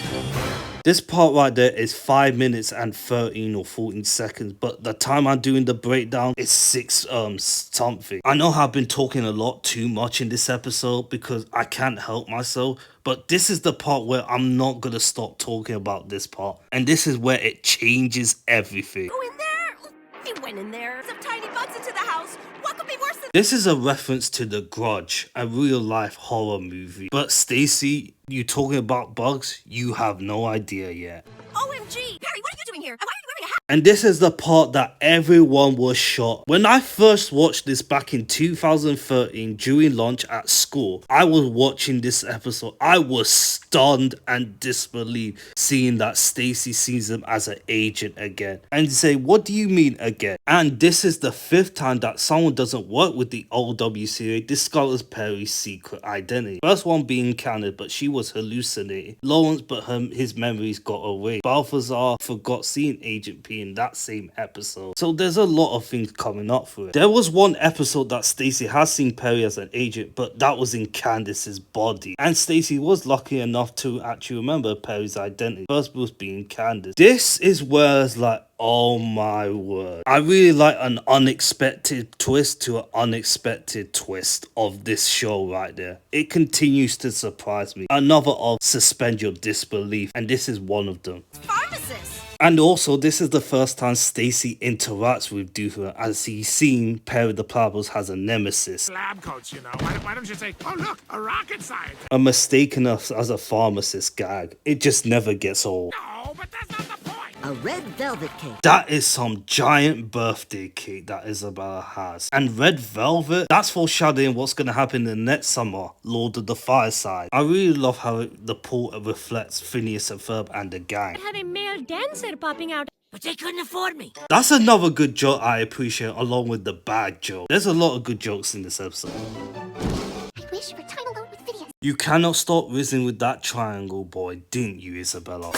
This part right there is 5 minutes and 13 or 14 seconds, but the time I'm doing the breakdown is 6 something. I know I've been talking a lot too much in this episode because I can't help myself, but this is the part where I'm not gonna stop talking about this part, and this is where it changes everything. Go in there. He went in there. Some tiny bugs into the house. What could be worse than... This is a reference to The Grudge, a real-life horror movie. But Stacy, you talking about bugs? You have no idea yet. OMG! Perry, what are you doing here? And why are you wearing a hat? And this is the part that everyone was shocked. When I first watched this back in 2013 during lunch at school, I was watching this episode. I was stunned and disbelieved seeing that Stacy sees him as an agent again. And you say, what do you mean again? And this is the 5th time that someone doesn't work with the OW series discovers Perry's secret identity. First one being Candace, but she was hallucinating. Lawrence, but his memories got away. Balthazar forgot seeing Agent P in that same episode. So there's a lot of things coming up for it. There was one episode that Stacy has seen Perry as an agent, but that was in Candace's body. And Stacy was lucky enough to actually remember Perry's identity. First was being Candace. This is where it's like, oh my word. I really like an unexpected twist to an unexpected twist of this show right there. It continues to surprise me. Another of suspend your disbelief, and this is one of them. Pharmacist! And also, this is the first time Stacy interacts with Doofer, as he's seen Perry the Platypus has a nemesis. Lab coats, you know. Why don't you say, oh look, a rocket scientist? A mistaken us as a pharmacist gag. It just never gets old. No, but that's not the point. A red velvet cake. That is some giant birthday cake that Isabella has. And red velvet, that's foreshadowing what's going to happen in the next summer, Lord of the Fireside. I really love how the pool reflects Phineas and Ferb and the gang. Have a male dancer popping out. But they couldn't afford me. That's another good joke I appreciate, along with the bad joke. There's a lot of good jokes in this episode. I wish for time alone with Phineas. You cannot stop rizzing with that triangle, boy, didn't you, Isabella?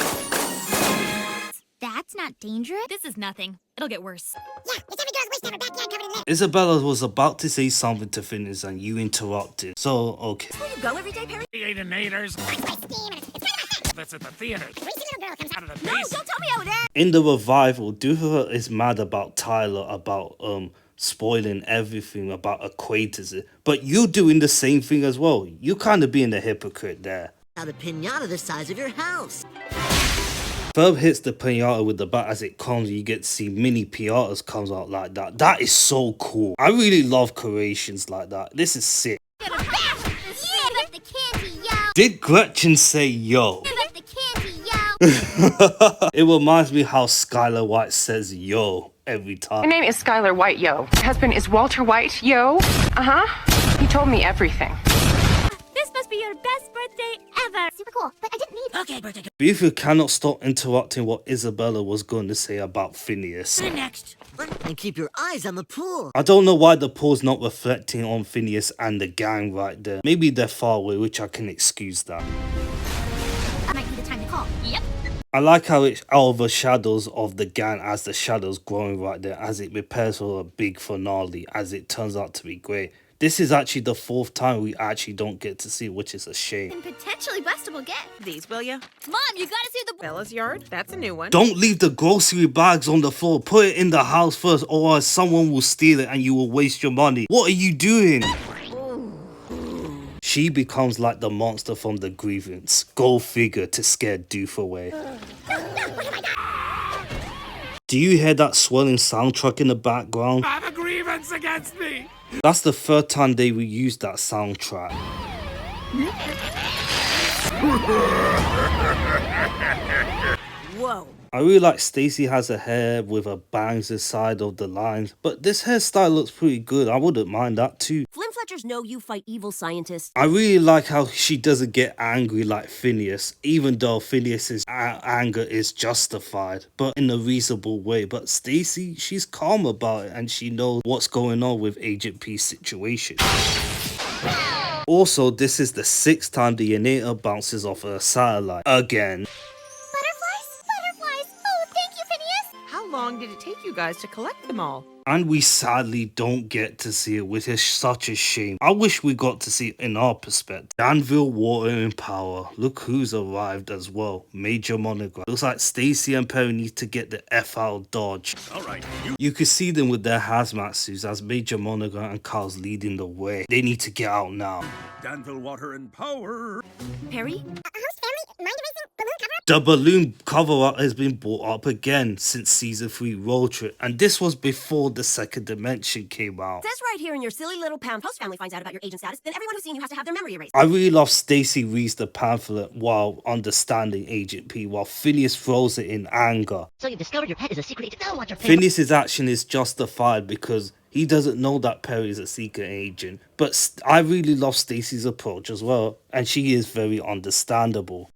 That's not dangerous. This is nothing. It'll get worse. Yeah, it's every girl's wish to have her backyard covered in lip. Isabella was about to say something to Phineas and you interrupted. So, okay. Where you go every day, Perry? Theater-nators. That's my scheme, and it's kind of my thing. That's at the theater. Greasy little girl comes Out of the No, base. don't tell me how it ends! In the revival, Doofer is mad about Tyler about spoiling everything about acquaintances. But you're doing the same thing as well. You're kind of being a hypocrite there. Now the pinata the size of your house. Ferb hits the pinata with the bat as it comes. You get to see mini pinatas comes out like that. That is so cool. I really love creations like that. This is sick. Give up the candy, yo. Did Gretchen say yo? Give up the candy, yo. It reminds me how Skylar White says yo every time. My name is Skylar White, yo. My husband is Walter White, yo. He told me everything. This must be your best birthday ever. Super cool, but I didn't need... Okay, birthday. Doofer cannot stop interrupting what Isabella was going to say about Phineas. Next. And keep your eyes on the pool. I don't know why the pool's not reflecting on Phineas and the gang right there. Maybe they're far away, which I can excuse that. That might be the time to call. Yep. I like how it overshadows of the gang as the shadows growing right there, as it prepares for a big finale, as it turns out to be great. This is actually the 4th time we actually don't get to see, which is a shame. And potentially bustable get. These, will ya? Mom, you gotta see the... Bella's yard? That's a new one. Don't leave the grocery bags on the floor. Put it in the house first, or else someone will steal it and you will waste your money. What are you doing? She becomes like the monster from The Grievance. Go figure, to scare Doof away. Do you hear that swelling soundtrack in the background? I have a grievance against me. That's the 3rd time they reused that soundtrack. Whoa. I really like Stacy has a hair with her bangs inside of the lines, but this hairstyle looks pretty good. I wouldn't mind that too. Flimfletchers know you fight evil scientists. I really like how she doesn't get angry like Phineas, even though Phineas's anger is justified, but in a reasonable way. But Stacy, she's calm about it and she knows what's going on with Agent P's situation. Also, this is the 6th time the Yaneta bounces off a satellite again. Butterflies? Butterflies! Oh, thank you, Phineas! How long did it take you guys to collect them all? And we sadly don't get to see it, which is such a shame. I wish we got to see it in our perspective. Danville Water in power. Look who's arrived as well. Major Monogram. Looks like Stacy and Perry need to get the F out of Dodge. Alright, You can see them with their hazmat suits as Major Monogram and Carl's leading the way. They need to get out now. Danville Water and Power. Perry? Host family, mind erasing, balloon cover up. The balloon cover-up has been brought up again since season 3 Road Trip, and this was before the second dimension came out. It says right here in your silly little pound, host family finds out about your agent status, then everyone who's seen you has to have their memory erased. I really love Stacy reads the pamphlet while understanding Agent P, while Phineas throws it in anger. So you discovered your pet is a secret agent. Now I want your Phineas's action is justified because he doesn't know that Perry is a secret agent, but I really love Stacy's approach as well, and she is very understandable.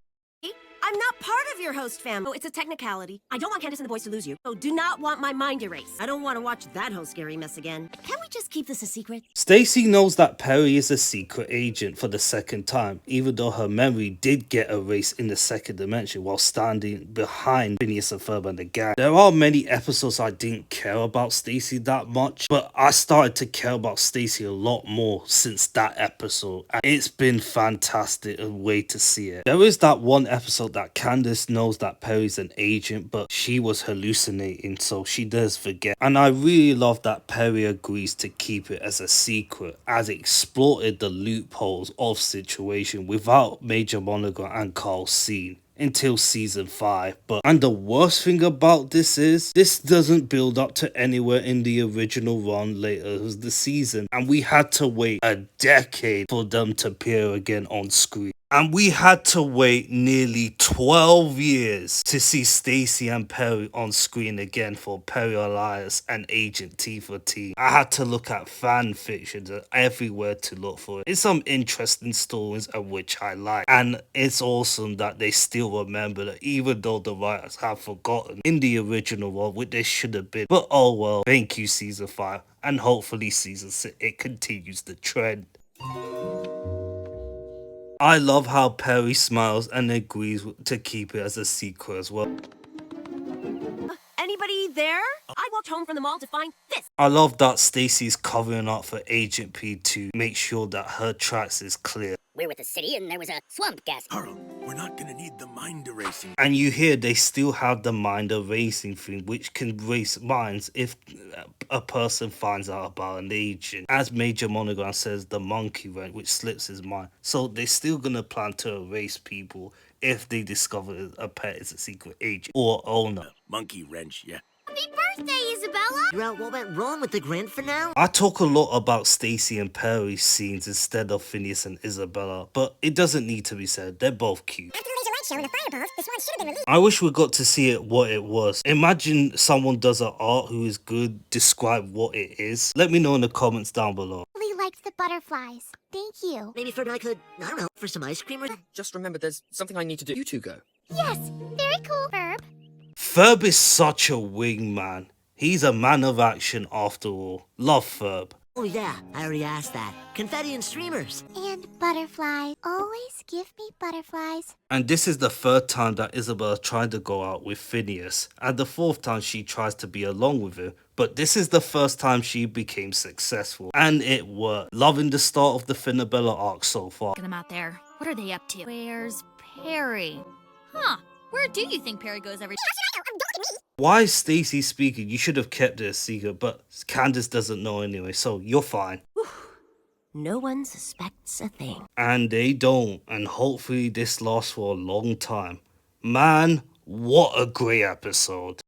I'm not part of your host family. Oh, it's a technicality. I don't want Candace and the boys to lose you. So do not want my mind erased. I don't want to watch that whole scary mess again. Can we just keep this a secret? Stacy knows that Perry is a secret agent for the second time, even though her memory did get erased in the second dimension while standing behind Phineas and Ferb and the gang. There are many episodes I didn't care about Stacy that much, but I started to care about Stacy a lot more since that episode, and it's been fantastic a way to see it. There is that one episode that Candace knows that Perry's an agent, but she was hallucinating, so she does forget. And I really love that Perry agrees to keep it as a secret, as it exploited the loopholes of situation without Major Monogram and Carl seeing until season 5. And the worst thing about this is this doesn't build up to anywhere in the original run later the season, and we had to wait a decade for them to appear again on screen. And we had to wait nearly 12 years to see Stacy and Perry on screen again for Perry Elias and Agent T for T. I had to look at fan fictions everywhere to look for it. It's some interesting stories of which I like. And it's awesome that they still remember that even though the writers have forgotten in the original one, which they should have been. But oh well, thank you season 5. And hopefully season 6, it continues the trend. I love how Perry smiles and agrees to keep it as a secret as well. Anybody there? I walked home from the mall to find this. I love that Stacy's covering up for Agent P to make sure that her tracks is clear. We're with the city and there was a swamp gas. Carl, we're not gonna need the mind erasing. And you hear they still have the mind erasing thing, which can erase minds if a person finds out about an agent. As Major Monogram says, the monkey wrench, which slips his mind. So they're still gonna plan to erase people if they discover a pet is a secret agent or owner. Monkey wrench, yeah. Happy birthday, Isabella! Figure out what went wrong with the grand finale? I talk a lot about Stacy and Perry's scenes instead of Phineas and Isabella, but it doesn't need to be said. They're both cute. After the laser light show and the fire balls, this one should have been released. I wish we got to see it what it was. Imagine someone does an art who is good, describe what it is. Let me know in the comments down below. Really liked the butterflies. Thank you. Maybe Ferb and I could, I don't know, for some ice cream or... Just remember, there's something I need to do. You two go. Yes, very cool, Ferb. Ferb is such a wingman. He's a man of action after all. Love Ferb. Oh yeah, I already asked that. Confetti and streamers. And butterflies. Always give me butterflies. And this is the third time that Isabella tried to go out with Phineas, and the fourth time she tries to be along with him. But this is the first time she became successful, and it worked. Loving the start of the Finabella arc so far. Look at them out there. What are they up to? Where's Perry? Huh. Where do you think Perry goes every... Why is Stacy speaking? You should have kept it a secret, but Candace doesn't know anyway, so you're fine. No one suspects a thing. And they don't, and hopefully this lasts for a long time. Man, what a great episode.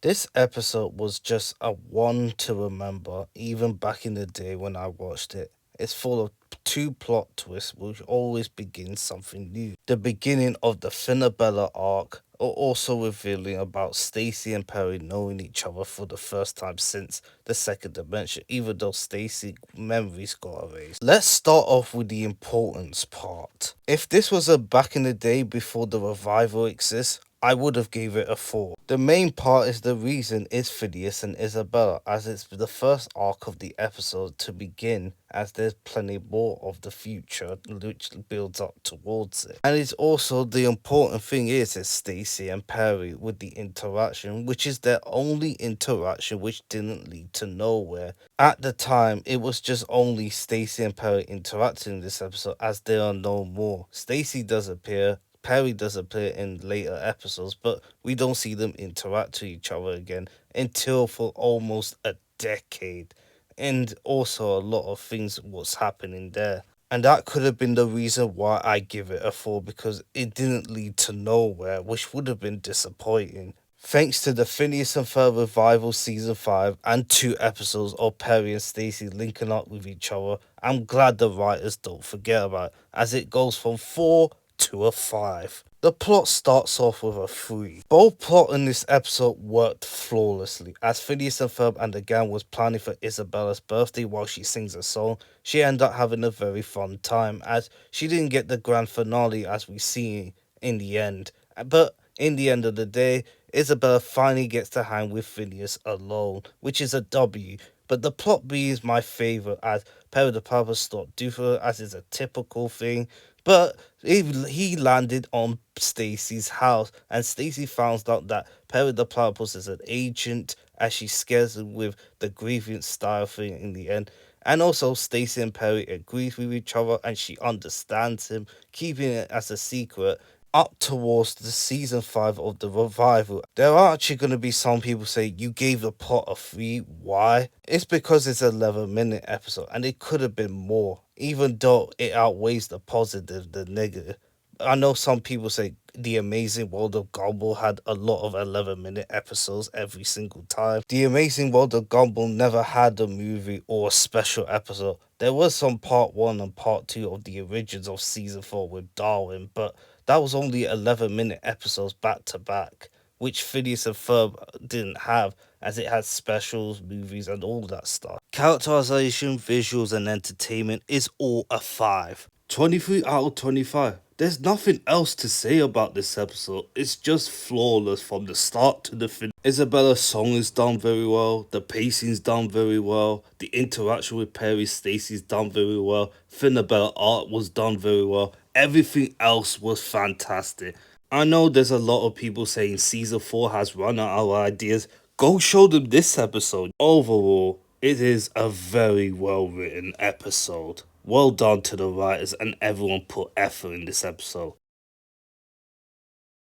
This episode was just a one to remember, even back in the day when I watched it. It's full of 2 plot twists which always begin something new. The beginning of the Finabella arc, also revealing about Stacy and Perry knowing each other for the first time since the second dimension, even though Stacy's memories got erased. Let's start off with the importance part. If this was a back in the day before the revival exists, I would have gave it a 4. The main part is the reason is Phineas and Isabella, as it's the first arc of the episode to begin, as there's plenty more of the future which builds up towards it. And it's also the important thing is Stacy and Perry with the interaction, which is their only interaction which didn't lead to nowhere. At the time, it was just only Stacy and Perry interacting in this episode, as there are no more. Stacy does appear, Perry does appear in later episodes, but we don't see them interact with each other again until for almost a decade. And also a lot of things was happening there. And that could have been the reason why I give it a 4, because it didn't lead to nowhere, which would have been disappointing. Thanks to the Phineas and Ferb Revival Season 5 and 2 episodes of Perry and Stacy linking up with each other, I'm glad the writers don't forget about it, as it goes from 4 to a 5. The plot starts off with a 3. Both plot in this episode worked flawlessly, as Phineas and Ferb and the gang was planning for Isabella's birthday while she sings a song. She ended up having a very fun time, as she didn't get the grand finale as we see in the end. But in the end of the day, Isabella finally gets to hang with Phineas alone, which is a W. But the plot B is my favourite, as Perry the Platypus stopped due for her, as is a typical thing. But he landed on Stacy's house, and Stacy found out that Perry the Platypus is an agent, as she scares him with the grievance style thing in the end. And also Stacy and Perry agree with each other, and she understands him, keeping it as a secret. Up towards the season 5 of the revival, there are actually going to be some people say you gave the plot a 3. Why? It's because it's an 11-minute episode and it could have been more, even though it outweighs the positive, the negative. I know some people say The Amazing World of Gumball had a lot of 11-minute episodes every single time. The Amazing World of Gumball never had a movie or a special episode. There was some part 1 and part 2 of the origins of season 4 with Darwin, but that was only 11-minute episodes back to back, which Phineas and Ferb didn't have, as it had specials, movies, and all that stuff. Characterization, visuals, and entertainment is all a 5. 23 out of 25. There's nothing else to say about this episode. It's just flawless from the start to the finish. Isabella's song is done very well. The pacing's done very well. The interaction with Perry Stacy's done very well. Finnabella art was done very well. Everything else was fantastic. I know there's a lot of people saying season 4 has run out of ideas. Go show them this episode. Overall, it is a very well written episode. Well done to the writers, and everyone put effort in this episode.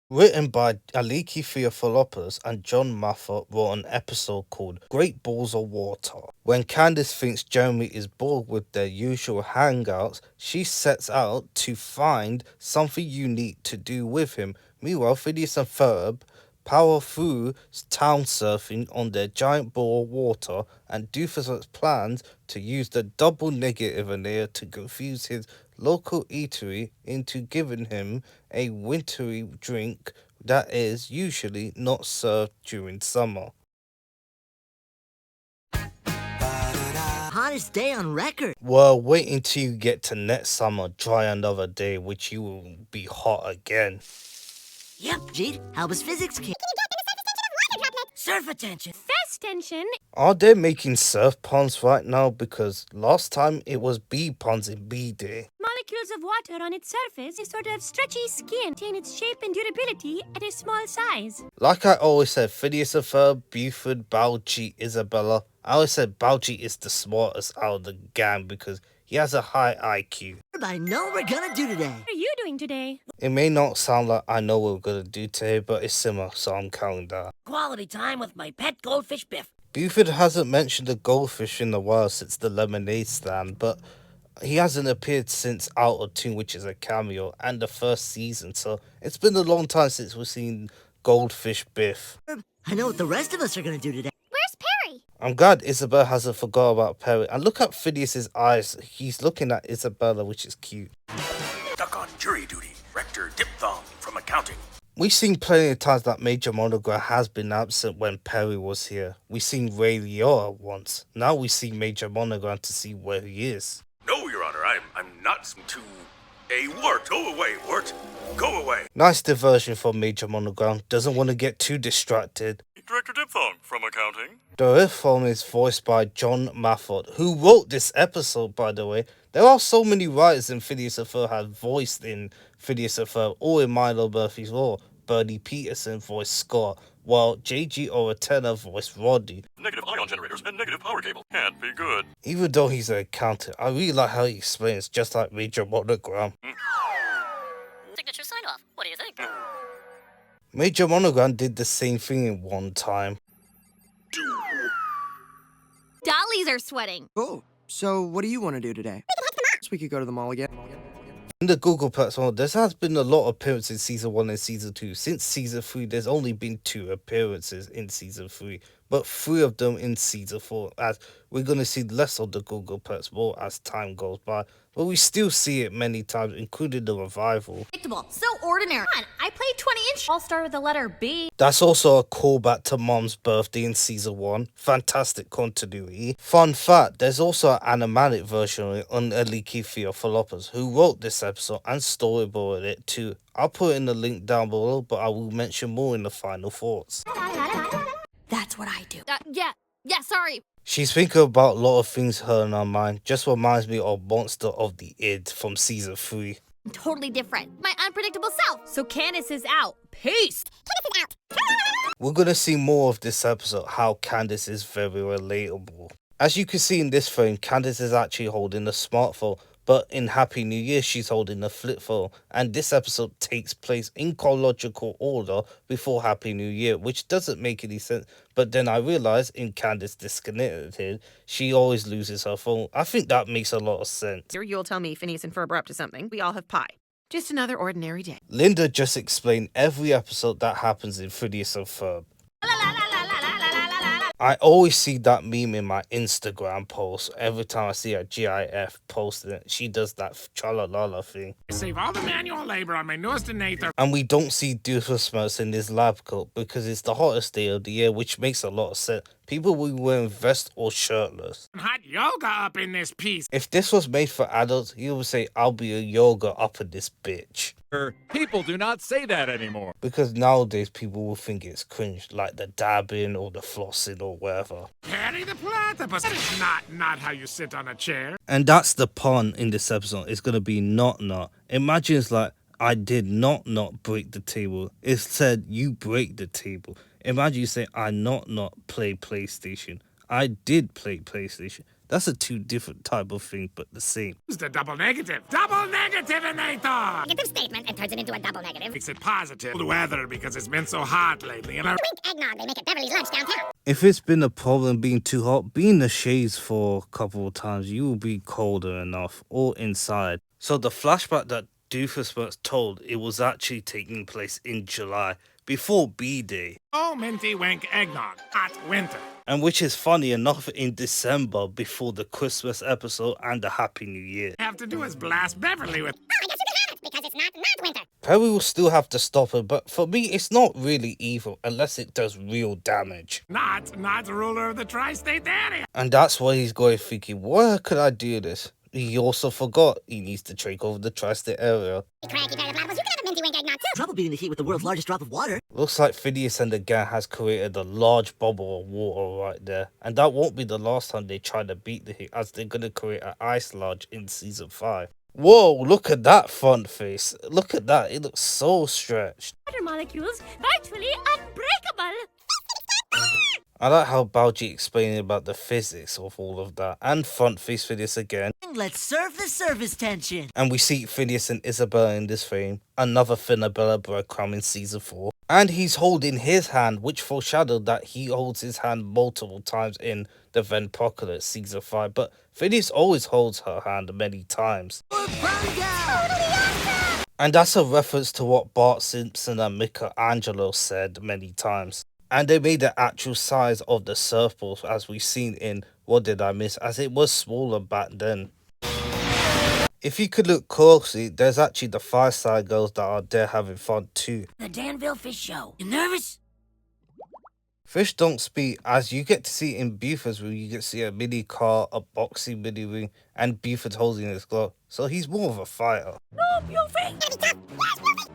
Written by Aliki Theophilopoulos and John Moffat, wrote an episode called Great Balls of Water. When Candace thinks Jeremy is bored with their usual hangouts, she sets out to find something unique to do with him. Meanwhile, Phineas and Ferb power through town surfing on their giant ball of water, and Doofus plans to use the double negative in there to confuse his local eatery into giving him a wintry drink that is usually not served during summer. Hottest day on record. Well, wait until you get to next summer, try another day, which you will be hot again. Yep, Jeet, how was physics kid? Surf attention. Fast tension. Are they making surf puns right now? Because last time it was bee puns in Bee Day. Molecules of water on its surface is sort of stretchy skin, retain its shape and durability at a small size. Like I always said, Phineas and Ferb, Buford, Baljeet, Isabella. I always said Baljeet is the smartest out of the gang because he has a high IQ. I know what we're gonna do today. What are you doing today? It may not sound like I know what we're gonna do today, but it's similar, so I'm counting that. Quality time with my pet goldfish Biff. Buford hasn't mentioned the goldfish in a while since the lemonade stand, but he hasn't appeared since Out of Tune, which is a cameo, and the first season, so it's been a long time since we've seen Goldfish Biff. I know what the rest of us are gonna do today. Where's Perry? I'm glad Isabella hasn't forgot about Perry. And look at Phineas's eyes. He's looking at Isabella, which is cute. Stuck on jury duty. Rector Diphthong from accounting. We've seen plenty of times that Major Monogram has been absent when Perry was here. We've seen Ray Liotta once. Now we see Major Monogram to see where he is. No, Your Honor, I'm not to... A wart. Go away, wart. Go away. Nice diversion from Major Monogram. Doesn't want to get too distracted. Director Diphthong from accounting. Diphthong is voiced by John Mafford, who wrote this episode, by the way. There are so many writers in Phineas and Ferb have voiced in Phineas and Ferb, or in Milo Murphy's Law. Bernie Peterson voiced Scott, while J.G. Oratena voiced Roddy. Negative ion generators and negative power cable. Can't be good. Even though he's an accountant, I really like how he explains, just like Major Monogram. Signature sign-off. What do you think? Major Monogram did the same thing in one time. Dollies are sweating. Oh, so what do you want to do today? We could go to the mall again. In the Google platform, there has been a lot of appearances in Season 1 and Season 2. Since Season 3, there's only been 2 appearances in Season 3, but 3 of them in Season 4, as we're going to see less of the Google Pets more as time goes by, but we still see it many times, including the revival. Predictable. So ordinary. Come on, I played 20-inch. I'll start with the letter B. That's also a callback to Mom's birthday in Season 1. Fantastic continuity. Fun fact, there's also an animatic version on Eliki Theophilopoulos, who wrote this episode and storyboarded it too. I'll put in the link down below, but I will mention more in the final thoughts. That's what I do. Yeah, sorry. She's thinking about a lot of things her in her mind. Just reminds me of Monster of the Id from Season 3. Totally different. My unpredictable self. So Candace is out. Peace. Candace is out. We're gonna see more of this episode, how Candace is very relatable. As you can see in this frame, Candace is actually holding a smartphone, but in Happy New Year she's holding a flip phone, and this episode takes place in chronological order before Happy New Year, which doesn't make any sense. But then I realised in Candace Disconnected, she always loses her phone. I think that makes a lot of sense. You'll tell me Phineas and Ferb are up to something. We all have pie. Just another ordinary day. Linda just explained every episode that happens in Phineas and Ferb. I always see that meme in my Instagram post. Every time I see a GIF posting it, she does that tra-la-la-la thing. I save all the manual labor on my newest donator. And we don't see Doofenshmirtz in his lab coat because it's the hottest day of the year, which makes a lot of sense. People will be wearing vests or shirtless. Hot yoga up in this piece. If this was made for adults, he would say, I'll be a yoga up in this bitch. People do not say that anymore. Because nowadays people will think it's cringe, like the dabbing or the flossing or whatever. Perry the platypus. That is not how you sit on a chair. And that's the pun in this episode. It's going to be not. Imagine it's like, I did not break the table. It said, you break the table. Imagine you say, I not play PlayStation. I did play PlayStation. That's a 2 different type of thing, but the same. It's the double negative. Double negative-inator! Negative statement and turns it into a double negative. Makes it positive. The weather because it's been so hot lately and I Drink eggnog. They make at Beverly's lunch downtown. If it's been a problem being too hot, be in the shades for a couple of times. You will be colder enough, or inside. So the flashback that Doofenshmirtz told, it was actually taking place in July, before B-Day. Oh, minty wink eggnog. Hot winter. And which is funny enough in December before the Christmas episode and the Happy New Year. Have to do is blast Beverly with. Oh, I guess you can have it because it's not winter. Perry will still have to stop her, but for me, it's not really evil unless it does real damage. Not ruler of the tri-state area. And that's why he's going thinking, where could I do this? He also forgot he needs to take over the tri-state area. Cranky Perry the platypus, you can have a minty wink eggnog too. Trouble beating the heat with the world's largest drop of water. Looks like Phineas and the gang has created a large bubble of water right there. And that won't be the last time they try to beat the heat, as they're going to create an ice lodge in Season 5. Whoa, look at that front face. Look at that. It looks so stretched. Water molecules virtually unbreakable. I like how Balji explained about the physics of all of that. And front face Phineas again. Let's surf the surface tension. And we see Phineas and Isabella in this frame. Another Finabella breadcrumb in Season 4. And he's holding his hand, which foreshadowed that he holds his hand multiple times in the Venpocalypse Season 5. But Phineas always holds her hand many times. And that's a reference to what Bart Simpson and Michelangelo said many times. And they made the actual size of the surfboard as we've seen in What Did I Miss, as it was smaller back then. If you could look closely, there's actually the Fireside Girls that are there having fun too. The Danville Fish Show. You nervous? Fish don't speak, as you get to see in Buford's room, you get to see a mini car, a boxing mini ring, and Buford holding his glove. So he's more of a fighter. No, Buford!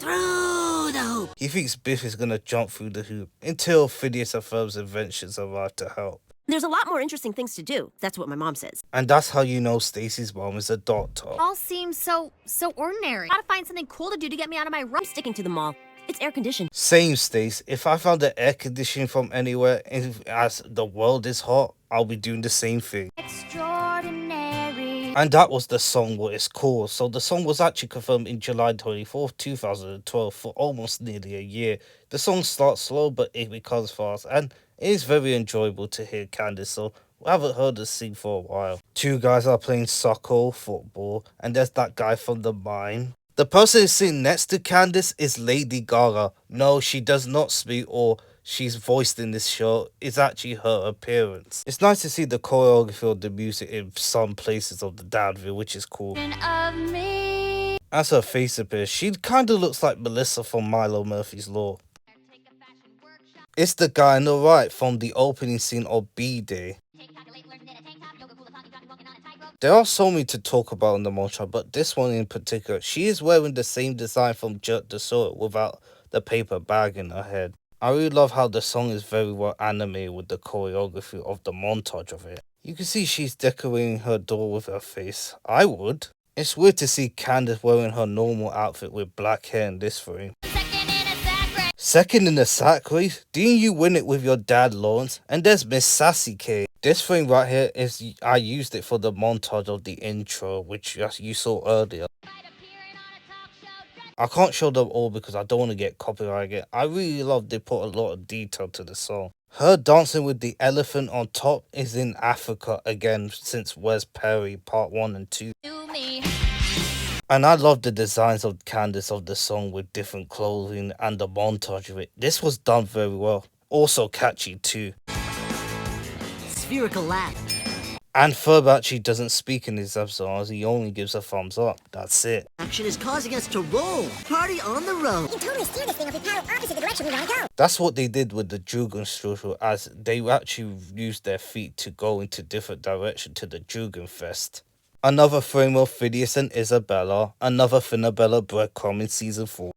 Through the hoop. He thinks Biff is gonna jump through the hoop until Phineas and Ferb's inventions arrive to help. There's a lot more interesting things to do. That's what my mom says. And that's how you know Stacy's mom is a doctor. All seems so ordinary. Gotta find something cool to do to get me out of my room. I'm sticking to the mall. It's air conditioned. Same, Stace. If I found the air conditioning from anywhere, as the world is hot, I'll be doing the same thing. Extraordinary. And that was the song, what it's called. So the song was actually confirmed in July 24th, 2012 for almost nearly a year. The song starts slow, but it becomes fast. And it is very enjoyable to hear Candace, so we haven't heard her sing for a while. Two guys are playing soccer, football, and there's that guy from the mine. The person who's sitting next to Candace is Lady Gaga. No, she does not speak or she's voiced in this show. It's actually her appearance. It's nice to see the choreography of the music in some places of the Danville, which is cool. As her face appears, she kinda looks like Melissa from Milo Murphy's Law. It's the guy on the right from the opening scene of B-Day. There are so many to talk about in the montage, but this one in particular, she is wearing the same design from Jerk the Sword without the paper bag in her head. I really love how the song is very well animated with the choreography of the montage of it. You can see she's decorating her door with her face. I would. It's weird to see Candace wearing her normal outfit with black hair in this frame. Second in the sack race? Didn't you win it with your dad, Lawrence? And there's Miss Sassy K. This frame right here is, I used it for the montage of the intro, which you saw earlier. I can't show them all because I don't want to get copyrighted. I really love they put a lot of detail to the song. Her dancing with the elephant on top is in Africa again since Where's Perry part 1 and 2. And I love the designs of Candace of the song with different clothing and the montage of it. This was done very well. Also catchy too. Spherical laugh. And Ferb actually doesn't speak in this episode, he only gives a thumbs up. That's it. Action is causing us to roll. Party on the road. You can totally steer this thing if we paddle opposite the direction we want to go. That's what they did with the Jugendstrudel, as they actually used their feet to go into different direction to the Jugendfest. Another frame of Phineas and Isabella, another Finabella breadcrumb in season 4.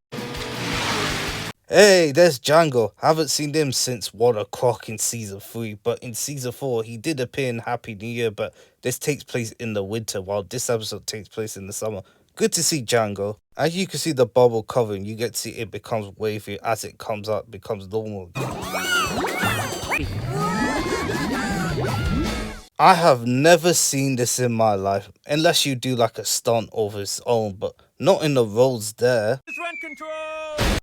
Hey, there's Django. Haven't seen him since What a Crock in season 3, but in season 4 he did appear in Happy New Year, but this takes place in the winter while this episode takes place in the summer. Good to see Django. As you can see the bubble covering, you get to see it becomes wavy as it comes up, becomes normal. I have never seen this in my life, unless you do like a stunt of its own, but not in the roads there.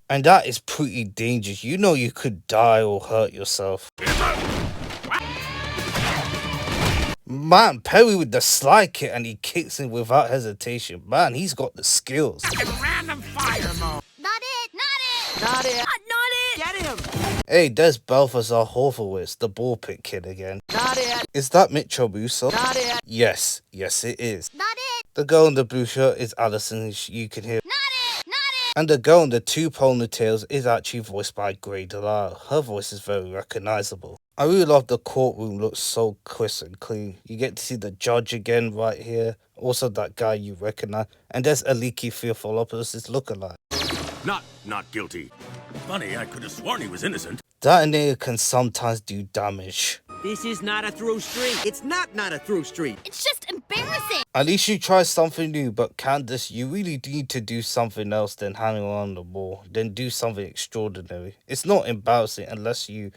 And that is pretty dangerous. You know you could die or hurt yourself. Man, Perry with the slide kick and he kicks him without hesitation. Man, he's got the skills. Random fire mode. Not it! Not it! Not it. Not it! Get him. Hey, there's Balthazar Horowitz, the ball pit kid again. Not it. Is that Mitchell Musso? Not it. Yes, yes it is. Not it! The girl in the blue shirt is Alison, you can hear. Not it! Not it! And the girl in the two ponytails is actually voiced by Grey Delisle. Her voice is very recognizable. I really love the courtroom, looks so crisp and clean. You get to see the judge again right here. Also that guy you recognize. And there's Aliki Theophilopoulos' lookalike. Not guilty. Funny, I could have sworn he was innocent. That nigga can sometimes do damage. This is not a through street. It's not a through street. It's just embarrassing! At least you try something new, but Candace, you really need to do something else than hanging around the wall. Then do something extraordinary. It's not embarrassing unless you...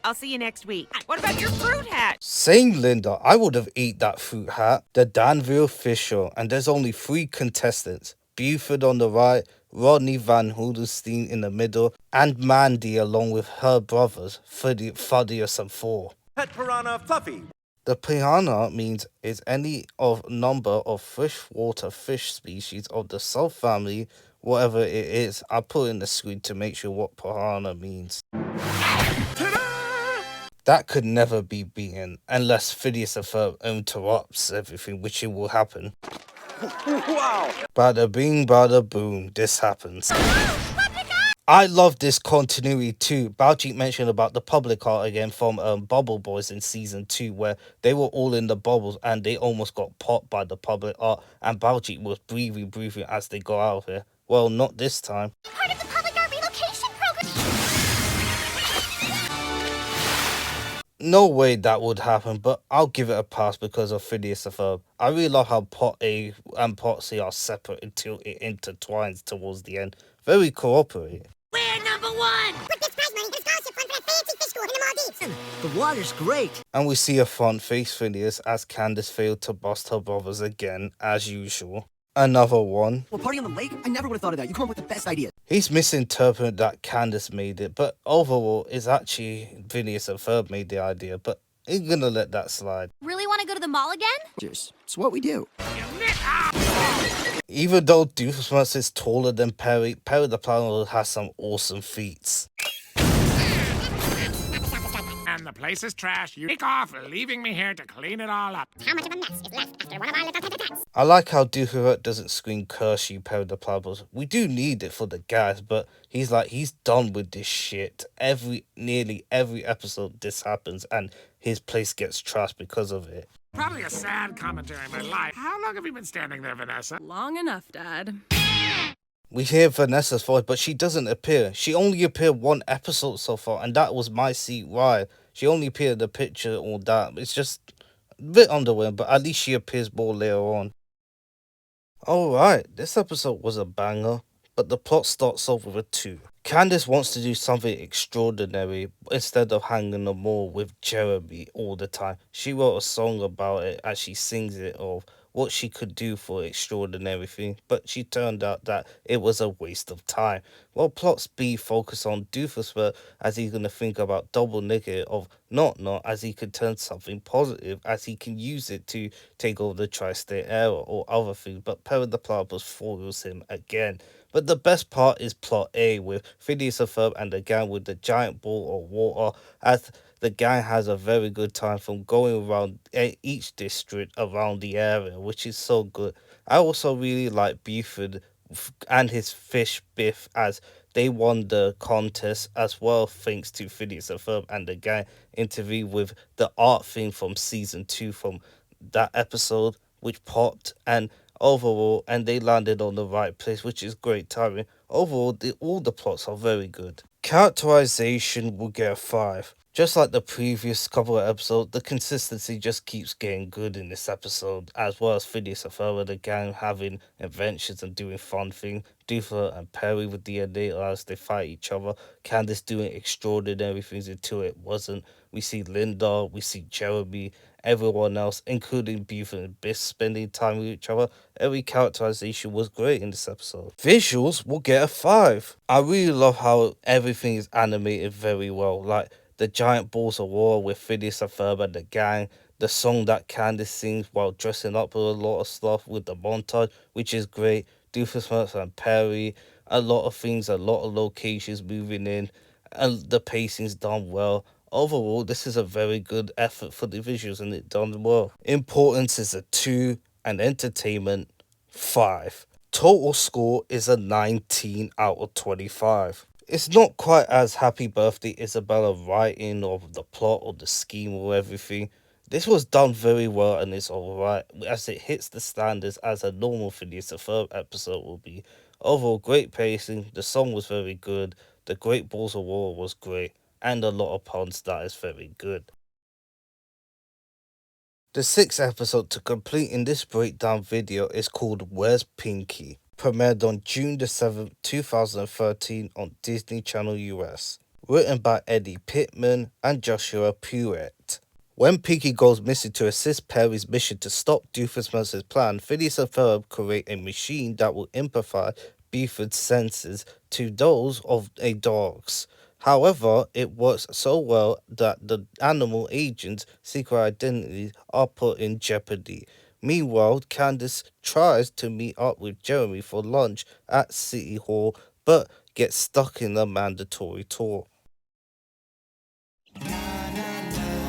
I'll see you next week. What about your fruit hat? Same, Linda. I would have eaten that fruit hat. The Danville Fish Show, and there's only 3 contestants. Buford on the right, Rodney Van Huldenstein in the middle, and Mandy along with her brothers, Thaddeus and Thor. Pet piranha Fluffy. The piranha means is any of number of freshwater fish species of the subfamily, whatever it is. I put in the screen to make sure what piranha means. That could never be beaten unless Phineas and Ferb interrupts everything, which it will happen. Wow. Bada bing, bada boom, this happens. I love this continuity too. Baljeet mentioned about the public art again from Bubble Boys in season 2, where they were all in the bubbles and they almost got popped by the public art, and Baljeet was breathing as they got out of here. Well, not this time. Part of the public art relocation program. No way that would happen, but I'll give it a pass because of Phineas and Ferb. I really love how Pot A and Pot C are separate until it intertwines towards the end. Very cooperative. We're #1! With this prize money, there's scholarship fund for a fancy fish school in the Maldives. The water's great. And we see a front-face Phineas as Candace failed to bust her brothers again, as usual. Another one. Well, party on the lake? I never would have thought of that. You come up with the best idea. He's misinterpreted that Candace made it, but overall, it's actually Phineas and Ferb made the idea, but he's gonna let that slide. Really want to go to the mall again? It's what we do. Even though Doofenshmirtz is taller than Perry, Perry the Platypus has some awesome feats. And the place is trash. You take off, leaving me here to clean it all up. How much of a mess is left after one of our little tat-tats? I like how Doofenshmirtz doesn't scream curse you, Perry the Platypus. We do need it for the guys, but he's done with this shit. Nearly every episode this happens, and his place gets trashed because of it. Probably a sad commentary on my life. How long have you been standing there, Vanessa? Long enough, Dad. We hear Vanessa's voice, but she doesn't appear. She only appeared one episode so far, and that was My Seat Ride. She only appeared in the picture or that. It's just a bit underwhelming, but at least she appears more later on. Alright, this episode was a banger, but the plot starts off with a 2. Candace wants to do something extraordinary instead of hanging the mall with Jeremy all the time. She wrote a song about it as she sings it of what she could do for extraordinary thing, but she turned out that it was a waste of time. Well, plots B focus on Doofenshmirtz as he's going to think about double negative of not as he could turn something positive as he can use it to take over the tri-state area or other things, but Perry the Platypus foils him again. But the best part is plot A with Phineas and Ferb and the gang with the giant ball of water as the gang has a very good time from going around each district around the area, which is so good. I also really like Buford and his fish Biff as they won the contest as well thanks to Phineas and Ferb and the gang interview with the art thing from season 2 from that episode which popped and overall, and they landed on the right place, which is great timing. Overall, all the plots are very good. Characterization will get a 5. Just like the previous couple of episodes, the consistency just keeps getting good in this episode, as well as Phineas and Ferb and the gang having adventures and doing fun things. Doofenshmirtz and Perry with the DNA as they fight each other. Candace doing extraordinary things until it wasn't. We see Linda, we see Jeremy, everyone else, including Buford and Biff, spending time with each other. Every characterization was great in this episode. Visuals will get a 5. I really love how everything is animated very well, like the giant balls of water with Phineas and Ferb and the gang, the song that Candace sings while dressing up with a lot of stuff with the montage, which is great. Doofenshmirtz and Perry, a lot of things, a lot of locations moving in, and the pacing's done well. Overall, this is a very good effort for the visuals and it done well. Importance is a 2 and entertainment 5. Total score is a 19 out of 25. It's not quite as Happy Birthday Isabella writing or the plot or the scheme or everything. This was done very well and it's alright as it hits the standards as a normal Phineas and Ferb episode will be. Overall, great pacing, the song was very good, the Great Balls of War was great, and a lot of puns that is very good. The 6th episode to complete in this breakdown video is called Where's Pinky? Premiered on June the 7th, 2013 on Disney Channel US. Written by Eddie Pittman and Joshua Pruitt. When Pinky goes missing to assist Perry's mission to stop Doofenshmirtz's plan, Phineas and Ferb create a machine that will amplify Buford's senses to those of a dog's. However, it works so well that the animal agent's secret identities are put in jeopardy. Meanwhile, Candace tries to meet up with Jeremy for lunch at City Hall, but gets stuck in a mandatory tour. We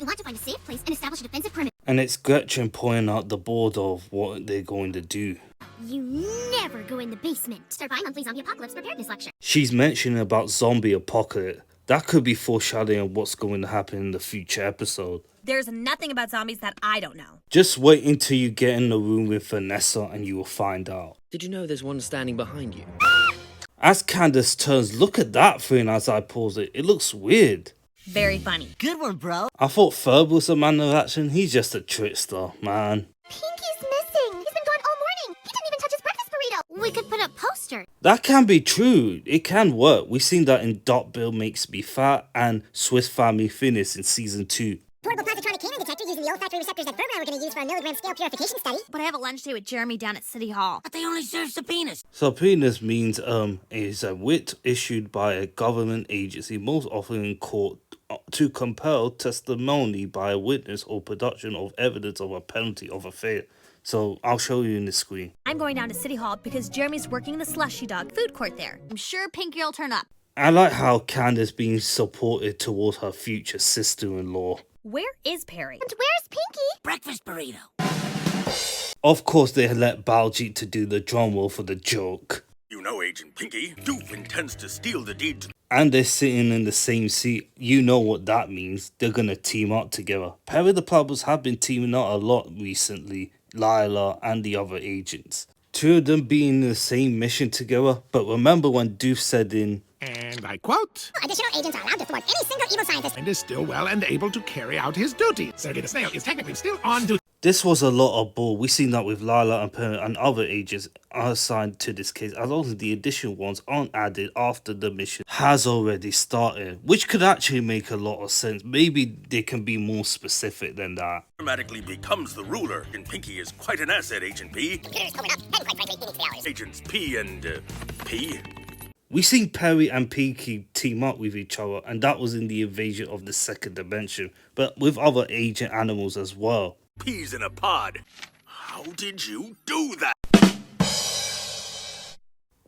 want to find a safe place and establish a defensive perimeter. And it's Gretchen pointing out the board of what they're going to do. You never go in the basement. Start by monthly zombie apocalypse preparedness lecture. She's mentioning about zombie apocalypse. That could be foreshadowing what's going to happen in the future episode. There's nothing about zombies that I don't know. Just wait until you get in the room with Vanessa and you will find out. Did you know there's one standing behind you? As Candace turns, look at that thing as I pause it. It looks weird. Very funny. Good one, bro. I thought Ferb was a man of action. He's just a trickster, man. Pinky's missing. He's been gone all morning. He didn't even touch his breakfast burrito. We could put up poster. That can be true. It can work. We've seen that in Dot Bill Makes Me Fat and Swiss Family Phineas in season 2. Portable positronic canine detector using the olfactory receptors that Ferb and I were going to use for a milligram scale purification study. But I have a lunch date with Jeremy down at City Hall. But they only serve subpoenas. Subpoenas means is a writ issued by a government agency, most often in court, to compel testimony by a witness or production of evidence of a penalty of a failure. So I'll show you in the screen. I'm going down to City Hall because Jeremy's working in the Slushy Dog food court there. I'm sure Pinky will turn up. I like how Candace being supported towards her future sister-in-law. Where is Perry? And where's Pinky? Breakfast burrito. Of course, they let Baljeet to do the drum roll for the joke. You know, Agent Pinky, Doof intends to steal the deed to... And they're sitting in the same seat. You know what that means. They're gonna team up together. Perry the Platypus have been teaming up a lot recently. Lila and the other agents. Two of them being in the same mission together. But remember when Doof said in... And I quote, Additional agents are allowed to thwart any single evil scientist. and is still well and able to carry out his duty. Sergey the Snail is technically still on duty. This was a lot of bull. We've seen that with Lila and Perry and other agents are assigned to this case, as long as the additional ones aren't added after the mission has already started, which could actually make a lot of sense. Maybe they can be more specific than that. Automatically becomes the ruler, and Pinky is quite an asset, Agent P. Computer's coming up, and quite frankly, he needs the hours. Agents P and P. We've seen Perry and Pinky team up with each other, and that was in the invasion of the second dimension, but with other agent animals as well. Peas in a pod. How did you do that?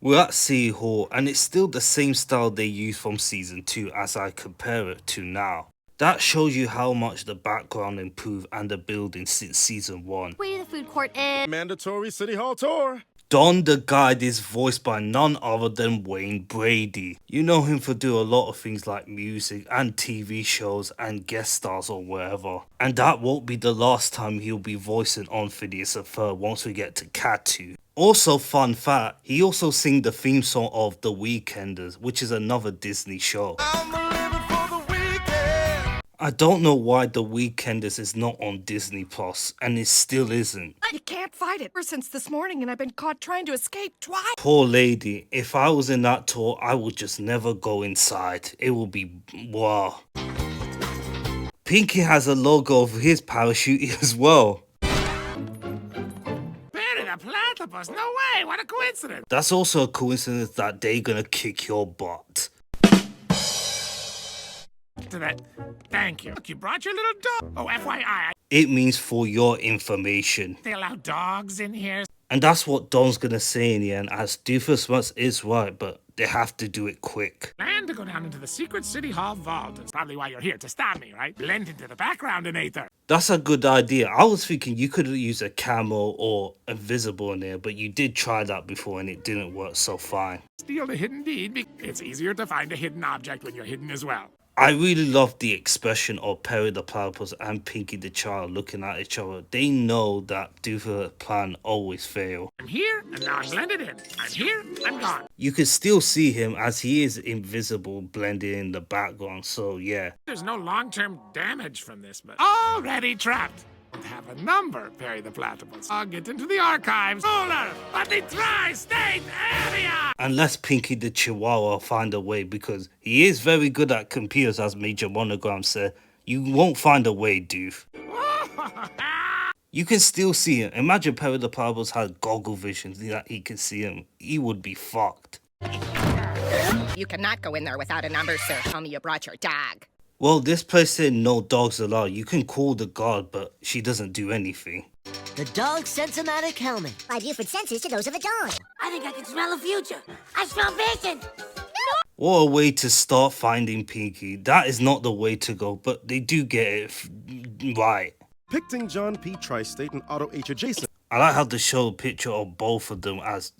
We're at City Hall, and it's still the same style they used from season 2 as I compare it to now. That shows you how much the background improved and the building since season 1. Way to the food court is... Mandatory City Hall tour. Don the Guide is voiced by none other than Wayne Brady. You know him for doing a lot of things like music and TV shows and guest stars or wherever. And that won't be the last time he'll be voicing on Phineas and Ferb once we get to Cat 2. Also, fun fact, he also sings the theme song of The Weekenders, which is another Disney show. I don't know why The Weekenders is not on Disney Plus, and it still isn't. You can't fight it. Ever since this morning, and I've been caught trying to escape twice. Poor lady, if I was in that tour, I would just never go inside. It would be wow. Pinky has a logo of his parachute as well. Perry the Platypus, no way, what a coincidence. That's also a coincidence that they're gonna kick your butt. To that, thank you. Look, you brought your little dog. Oh, FYI, It means for your information. they allow dogs in here. And that's what Don's gonna say in the end, as Doofus is right, but they have to do it quick. And to go down into the secret City Hall vault. That's probably why you're here, to stop me, right? Blend into the background, Aether. That's a good idea. I was thinking you could use a camo or invisible in there, but you did try that before and it didn't work so fine. Steal the hidden deed. It's easier to find a hidden object when you're hidden as well. I really love the expression of Perry the Platypus and Pinky the Child looking at each other. They know that Doofus' plan always fail. I'm here, and now I'm blended in. I'm here, I'm gone. You can still see him as he is invisible, blended in the background, so yeah. There's no long-term damage from this, but already trapped. Don't have a number, Perry the Platypus. I'll get into the archives. Solar, but the tri-state area! Unless Pinky the Chihuahua find a way, because he is very good at computers, as Major Monogram said. You won't find a way, Doof. You can still see him. Imagine Perry the Platypus had goggle vision that he can see him. He would be fucked. You cannot go in there without a number, sir. Tell me you brought your dog. Well, this place said no dogs allowed. You can call the guard, but she doesn't do anything. The dog Sensomatic helmet. My Buford senses to those of a dog. I think I can smell the future. I smell vision. What a way to start finding Pinky. That is not the way to go, but they do get it right. Depicting John P. Tri-State and Otto H. Adjacent. I like how they show a picture of both of them as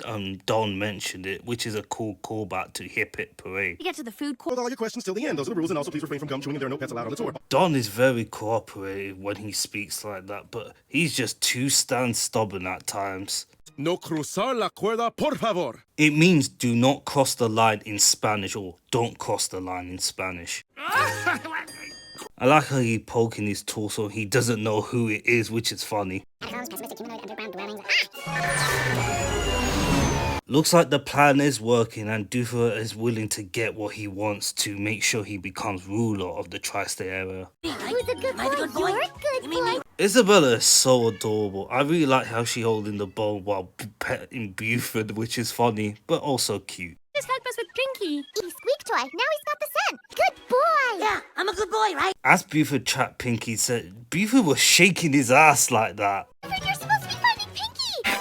Don mentioned it, which is a cool callback to Hip Hip Parade. You get to the food court. Hold all your questions till the end. Those are the rules, and also please refrain from gum chewing, and there are no pets allowed on the tour. Don is very cooperative when he speaks like that, but he's just too stubborn at times. No cruzar la cuerda, por favor. It means do not cross the line in Spanish, or don't cross the line in Spanish. I like how he poking his torso. He doesn't know who it is, which is funny. Looks like the plan is working and Doofer is willing to get what he wants to make sure he becomes ruler of the tri-state area. Who's a good boy? You're a good boy. Isabella is so adorable. I really like how she holding the bowl while petting Buford, which is funny, but also cute. Just help us with Pinky. He squeak toy. Now he's got the scent. Good boy. Yeah, I'm a good boy, right? As Buford trapped Pinky, said Buford was shaking his ass like that. You're supposed to be finding Pinky. What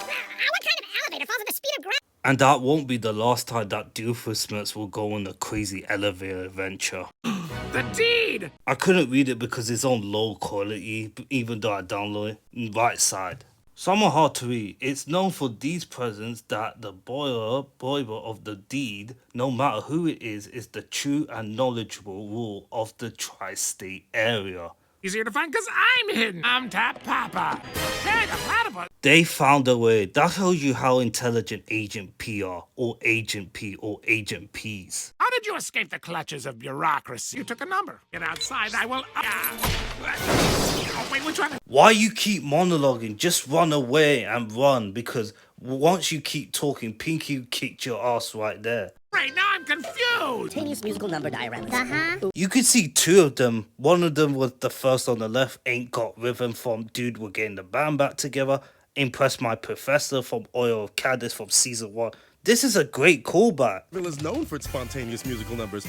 kind of elevator falls at the speed of gravity? And that won't be the last time that Doofenshmirtz will go on a crazy elevator adventure. The deed! I couldn't read it because it's on low quality, even though I downloaded it. Right side. Somewhat hard to read. It's known for these presents that the boiler of the deed, no matter who it is the true and knowledgeable rule of the tri-state area. Easier to find because I'm hidden. I'm Tap Papa. Hey, the platypus. They found a way. That tells you how intelligent Agent P are, or Agent P, or Agent Ps. How did you escape the clutches of bureaucracy? You took a number. Get outside, I will... Oh, wait, which one? Why you keep monologuing? Just run away and run, because once you keep talking, Pinky kicked your ass right there. Right, now I'm confused. Spontaneous musical number dioramas. You could see two of them. One of them was the first on the left, Ain't Got Rhythm from Dude, We're Getting the Band Back Together. Impressed My Professor from Oil of Cadis from Season 1. This is a great callback. Is known for its spontaneous musical numbers.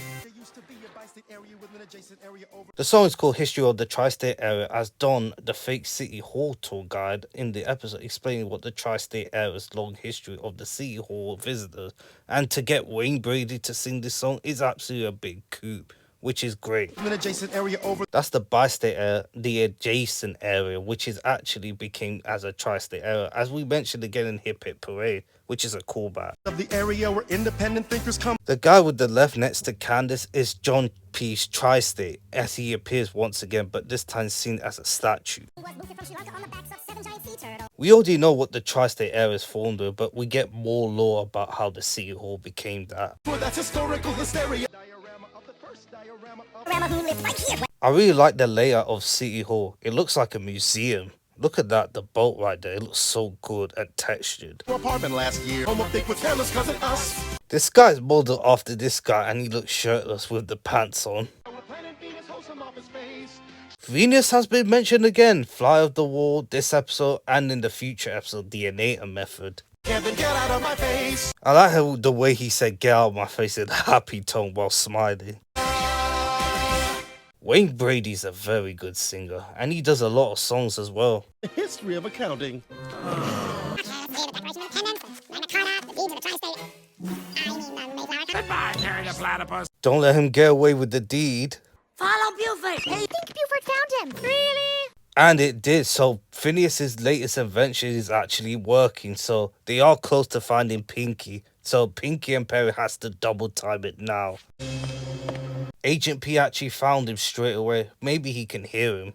The song is called History of the Tri-State Area, as Don, the fake City Hall tour guide in the episode, explaining what the Tri-State Area's long history of the City Hall visitors. And to get Wayne Brady to sing this song is absolutely a big coup, which is great. That's the bi-state area, the adjacent area, which is actually became as a tri-state area, as we mentioned again in Hip Hip Parade, which is a callback. Of the area where independent thinkers come. The guy with the left next to Candace is John P's tri-state, as he appears once again, but this time seen as a statue. We already know what the tri-state area is formed with, but we get more lore about how the City Hall became that. That's historical hysteria. I really like the layout of City Hall. It looks like a museum. Look at that, the boat right there. It looks so good and textured. Apartment last year. Home of with hairless cousin us. This guy's modeled after this guy and he looks shirtless with the pants on. Venus has been mentioned again. Fly of the Wall, this episode, and in the future episode, the Innata method. Kevin, get out of my face. I like how the way he said get out of my face in a happy tone while smiling. Wayne Brady's a very good singer, and he does a lot of songs as well. The history of accounting. Goodbye, Harry the Platypus. Don't let him get away with the deed. Follow Buford. I think Buford found him. Really? And it did, so Phineas's latest invention is actually working, so they are close to finding Pinky. So Pinky and Perry has to double time it now. Agent P actually found him straight away. Maybe he can hear him.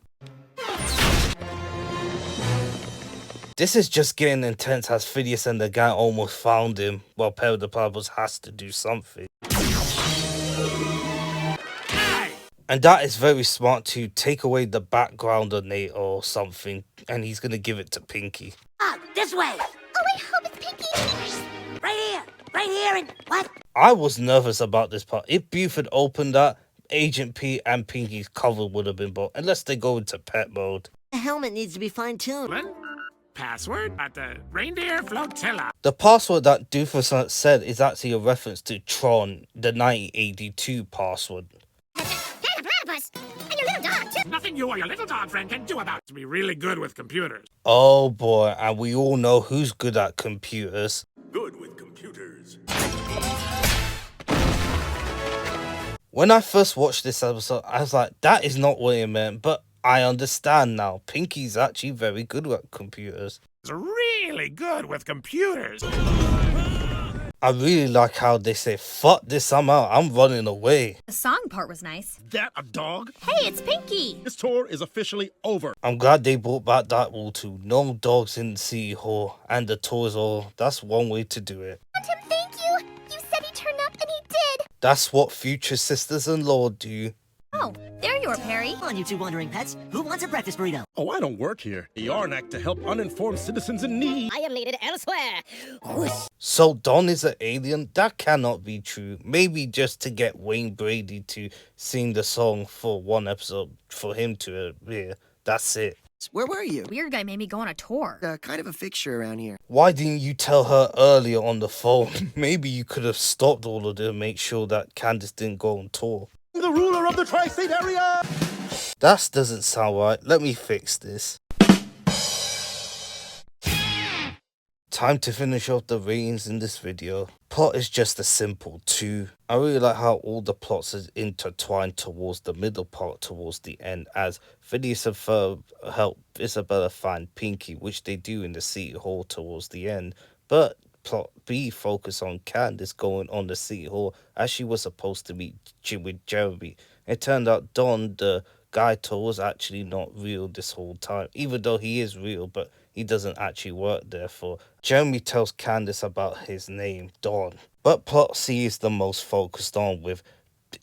This is just getting intense as Phineas and the gang almost found him, while Perry the Platypus has to do something. And that is very smart to take away the background on Nate or something, and he's gonna give it to Pinky. Ah, this way. Oh, I hope it's Pinky. Right here, and what? I was nervous about this part. If Buford opened that, Agent P and Pinky's cover would have been both, unless they go into pet mode. The helmet needs to be fine-tuned. Password at the reindeer flotilla. The password that Doofus said is actually a reference to Tron, the 1982 password. Nothing you or your little dog friend can do about it. To be really good with computers. Oh boy, and we all know who's good at computers. Good with computers. When I first watched this episode, I was like, that is not what it meant, but I understand now. Pinky's actually very good at computers. It's really good with computers. I really like how they say, fuck this, I'm out, I'm running away. The song part was nice. That a dog? Hey, it's Pinky! This tour is officially over. I'm glad they brought back that rule too. No dogs in the City Hall, and the tours all. That's one way to do it. Tim, thank you. You said he turned up and he did. That's what future sisters-in-law do. Oh, there you are, Perry. Come on, you two wandering pets. Who wants a breakfast burrito? Oh, I don't work here. The Yarnak to help uninformed citizens in need. I am needed elsewhere. Whoosh. So Don is an alien? That cannot be true. Maybe just to get Wayne Brady to sing the song for one episode for him to appear. That's it. Where were you? Weird guy made me go on a tour. Kind of a fixture around here. Why didn't you tell her earlier on the phone? Maybe you could have stopped all of them and make sure that Candace didn't go on tour. The ruler of the tri-state area! That doesn't sound right. Let me fix this. Time to finish off the ratings in this video. Plot is just a simple 2. I really like how all the plots is intertwined towards the middle part towards the end, as Phineas and Ferb help Isabella find Pinky, which they do in the City Hall towards the end. But plot B focus on Candace going on the City Hall as she was supposed to meet with Jeremy. It turned out Don, the guy told, was actually not real this whole time, even though he is real, but he doesn't actually work there. For Jeremy tells Candace about his name, Don. But plot C is the most focused on, with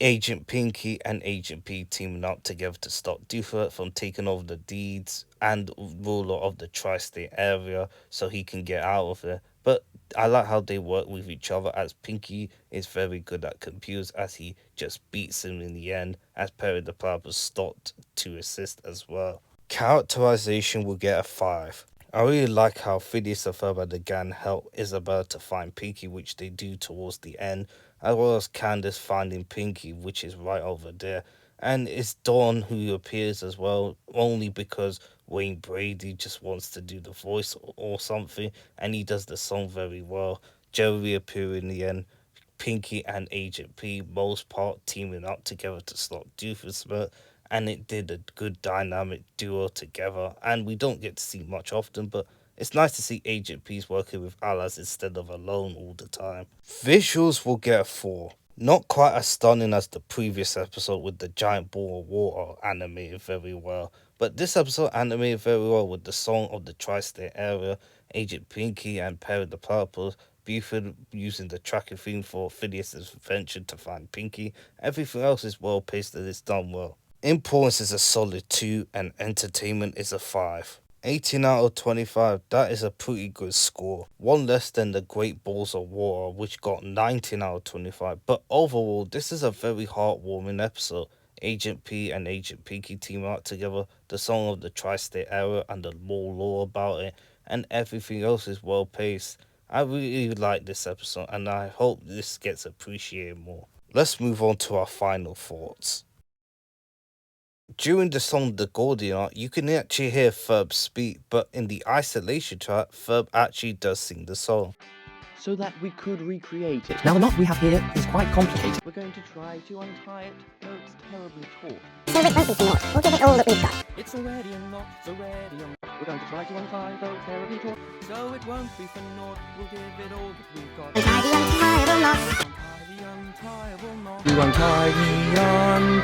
Agent Pinky and Agent P teaming up together to stop Doofert from taking over the deeds and ruler of the tri-state area so he can get out of it. But I like how they work with each other, as Pinky is very good at computers as he just beats him in the end, as Perry the Platypus stopped to assist as well. Characterization will get a 5. I really like how Phineas and Ferb and the gang help Isabella to find Pinky, which they do towards the end, as well as Candace finding Pinky, which is right over there. And it's Dawn who appears as well, only because Wayne Brady just wants to do the voice or something, and he does the song very well. Jerry appear in the end. Pinky and Agent P most part teaming up together to stop Doofenshmirtz, and it did a good dynamic duo together, and we don't get to see much often, but it's nice to see Agent P's working with allies instead of alone all the time. Visuals will get a 4. Not quite as stunning as the previous episode with the giant ball of water animated very well, but this episode animated very well with the song of the tri-state area, Agent Pinky and Perry the Platypus, Buford using the tracking theme for Phineas' adventure to find Pinky. Everything else is well paced and it's done well. Importance is a solid 2 and entertainment is a 5. 18 out of 25, that is a pretty good score. One less than the Great Balls of Water, which got 19 out of 25. But overall, this is a very heartwarming episode. Agent P and Agent Pinky team out together, the song of the tri-state area and the more lore about it, and everything else is well paced. I really like this episode and I hope this gets appreciated more. Let's move on to our final thoughts. During the song The Gordian Art, you can actually hear Ferb speak, but in the isolation track, Ferb actually does sing the song. So that we could recreate it. Now the knot we have here is quite complicated. We're going to try to untie it, though it's terribly taut. So it won't be for naught. We'll give it all that we've got. It's already a knot, it's already a knot. We're going to try to untie, though it's terribly taut. So it won't be for naught. We'll give it all that we've got. Untie the untiable knot. To untie the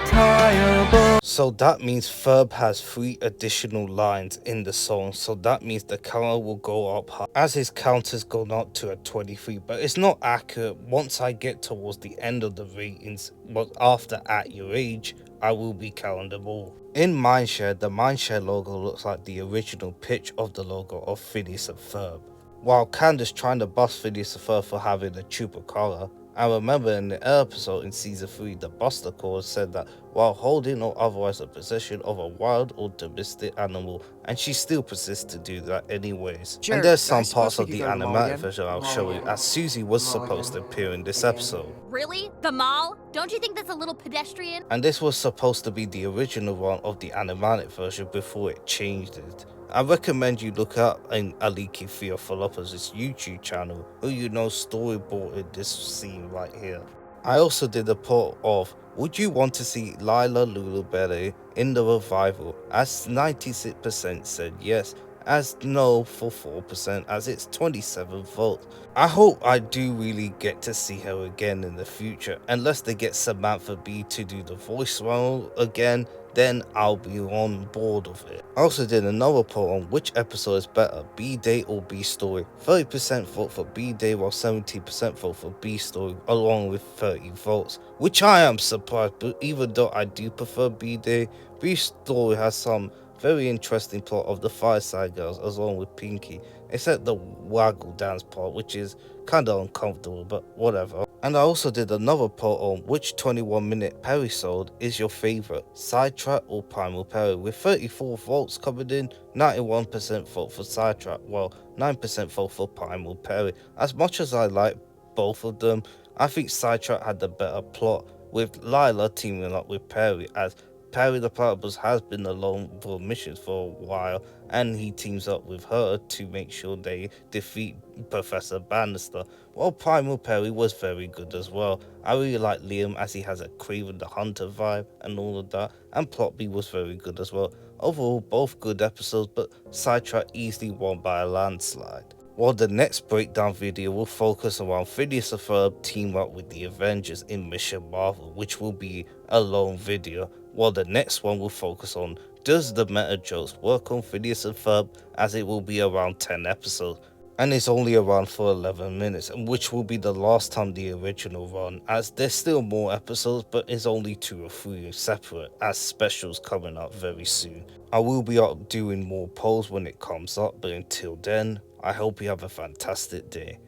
untiable. So that means Ferb has 3 additional lines in the song, so that means the counter will go up high, as his counters go up to a 23, but it's not accurate. Once I get towards the end of the ratings, but after At Your Age, I will be counting them all. In Mindshare, the Mindshare logo looks like the original pitch of the logo of Phineas and Ferb. While Candace trying to bust Phineas and Ferb for having a chupacabra, I remember in the episode in season 3, the Buster Call said that while holding or otherwise a possession of a wild or domestic animal, and she still persists to do that anyways. Sure, and there's some I parts suppose of we the could go to the mall animated again. version I'll show you, as Susie was supposed to appear in this episode. Really? The mall? Don't you think that's a little pedestrian? And this was supposed to be the original one of the animated version before it changed it. I recommend you look up in Aliki Theophilopoulos' YouTube channel, who you know storyboarded this scene right here. I also did a poll of, would you want to see Lila Lulu Berry in the revival, as 96% said yes, as no for 4% as it's 27 votes. I hope I do really get to see her again in the future, unless they get Samantha Bee to do the voice role again, then I'll be on board with it. I also did another poll on which episode is better, B-Day or B-Story. 30% vote for B-Day while 70% vote for B-Story, along with 30 votes, which I am surprised, but even though I do prefer B-Day, B-Story has some very interesting plot of the Fireside Girls along with Pinky, except the waggle dance part, which is kinda uncomfortable, but whatever. And I also did another poll on which 21-minute Perisode is your favourite, Sidetrack or Primal Perry, with 34 votes coming in, 91% vote for Sidetrack, while 9% vote for Primal Perry. As much as I like both of them, I think Sidetrack had the better plot, with Lila teaming up with Perry, as Perry the Platypus has been alone for missions for a while, and he teams up with her to make sure they defeat Professor Bannister. While Primal Perry was very good as well. I really like Liam as he has a Craven the Hunter vibe and all of that, and Plotby was very good as well. Overall, both good episodes, but Sidetrack easily won by a landslide. While the next breakdown video will focus around Phineas and Ferb team up with the Avengers in Mission Marvel, which will be a long video, while the next one will focus on does the meta jokes work on Phineas and Ferb, as it will be around 10 episodes, and it's only around for 11 minutes, and which will be the last time the original run, as there's still more episodes, but it's only 2 or 3 separate, as specials coming up very soon. I will be up doing more polls when it comes up, but until then, I hope you have a fantastic day.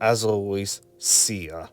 As always, see ya.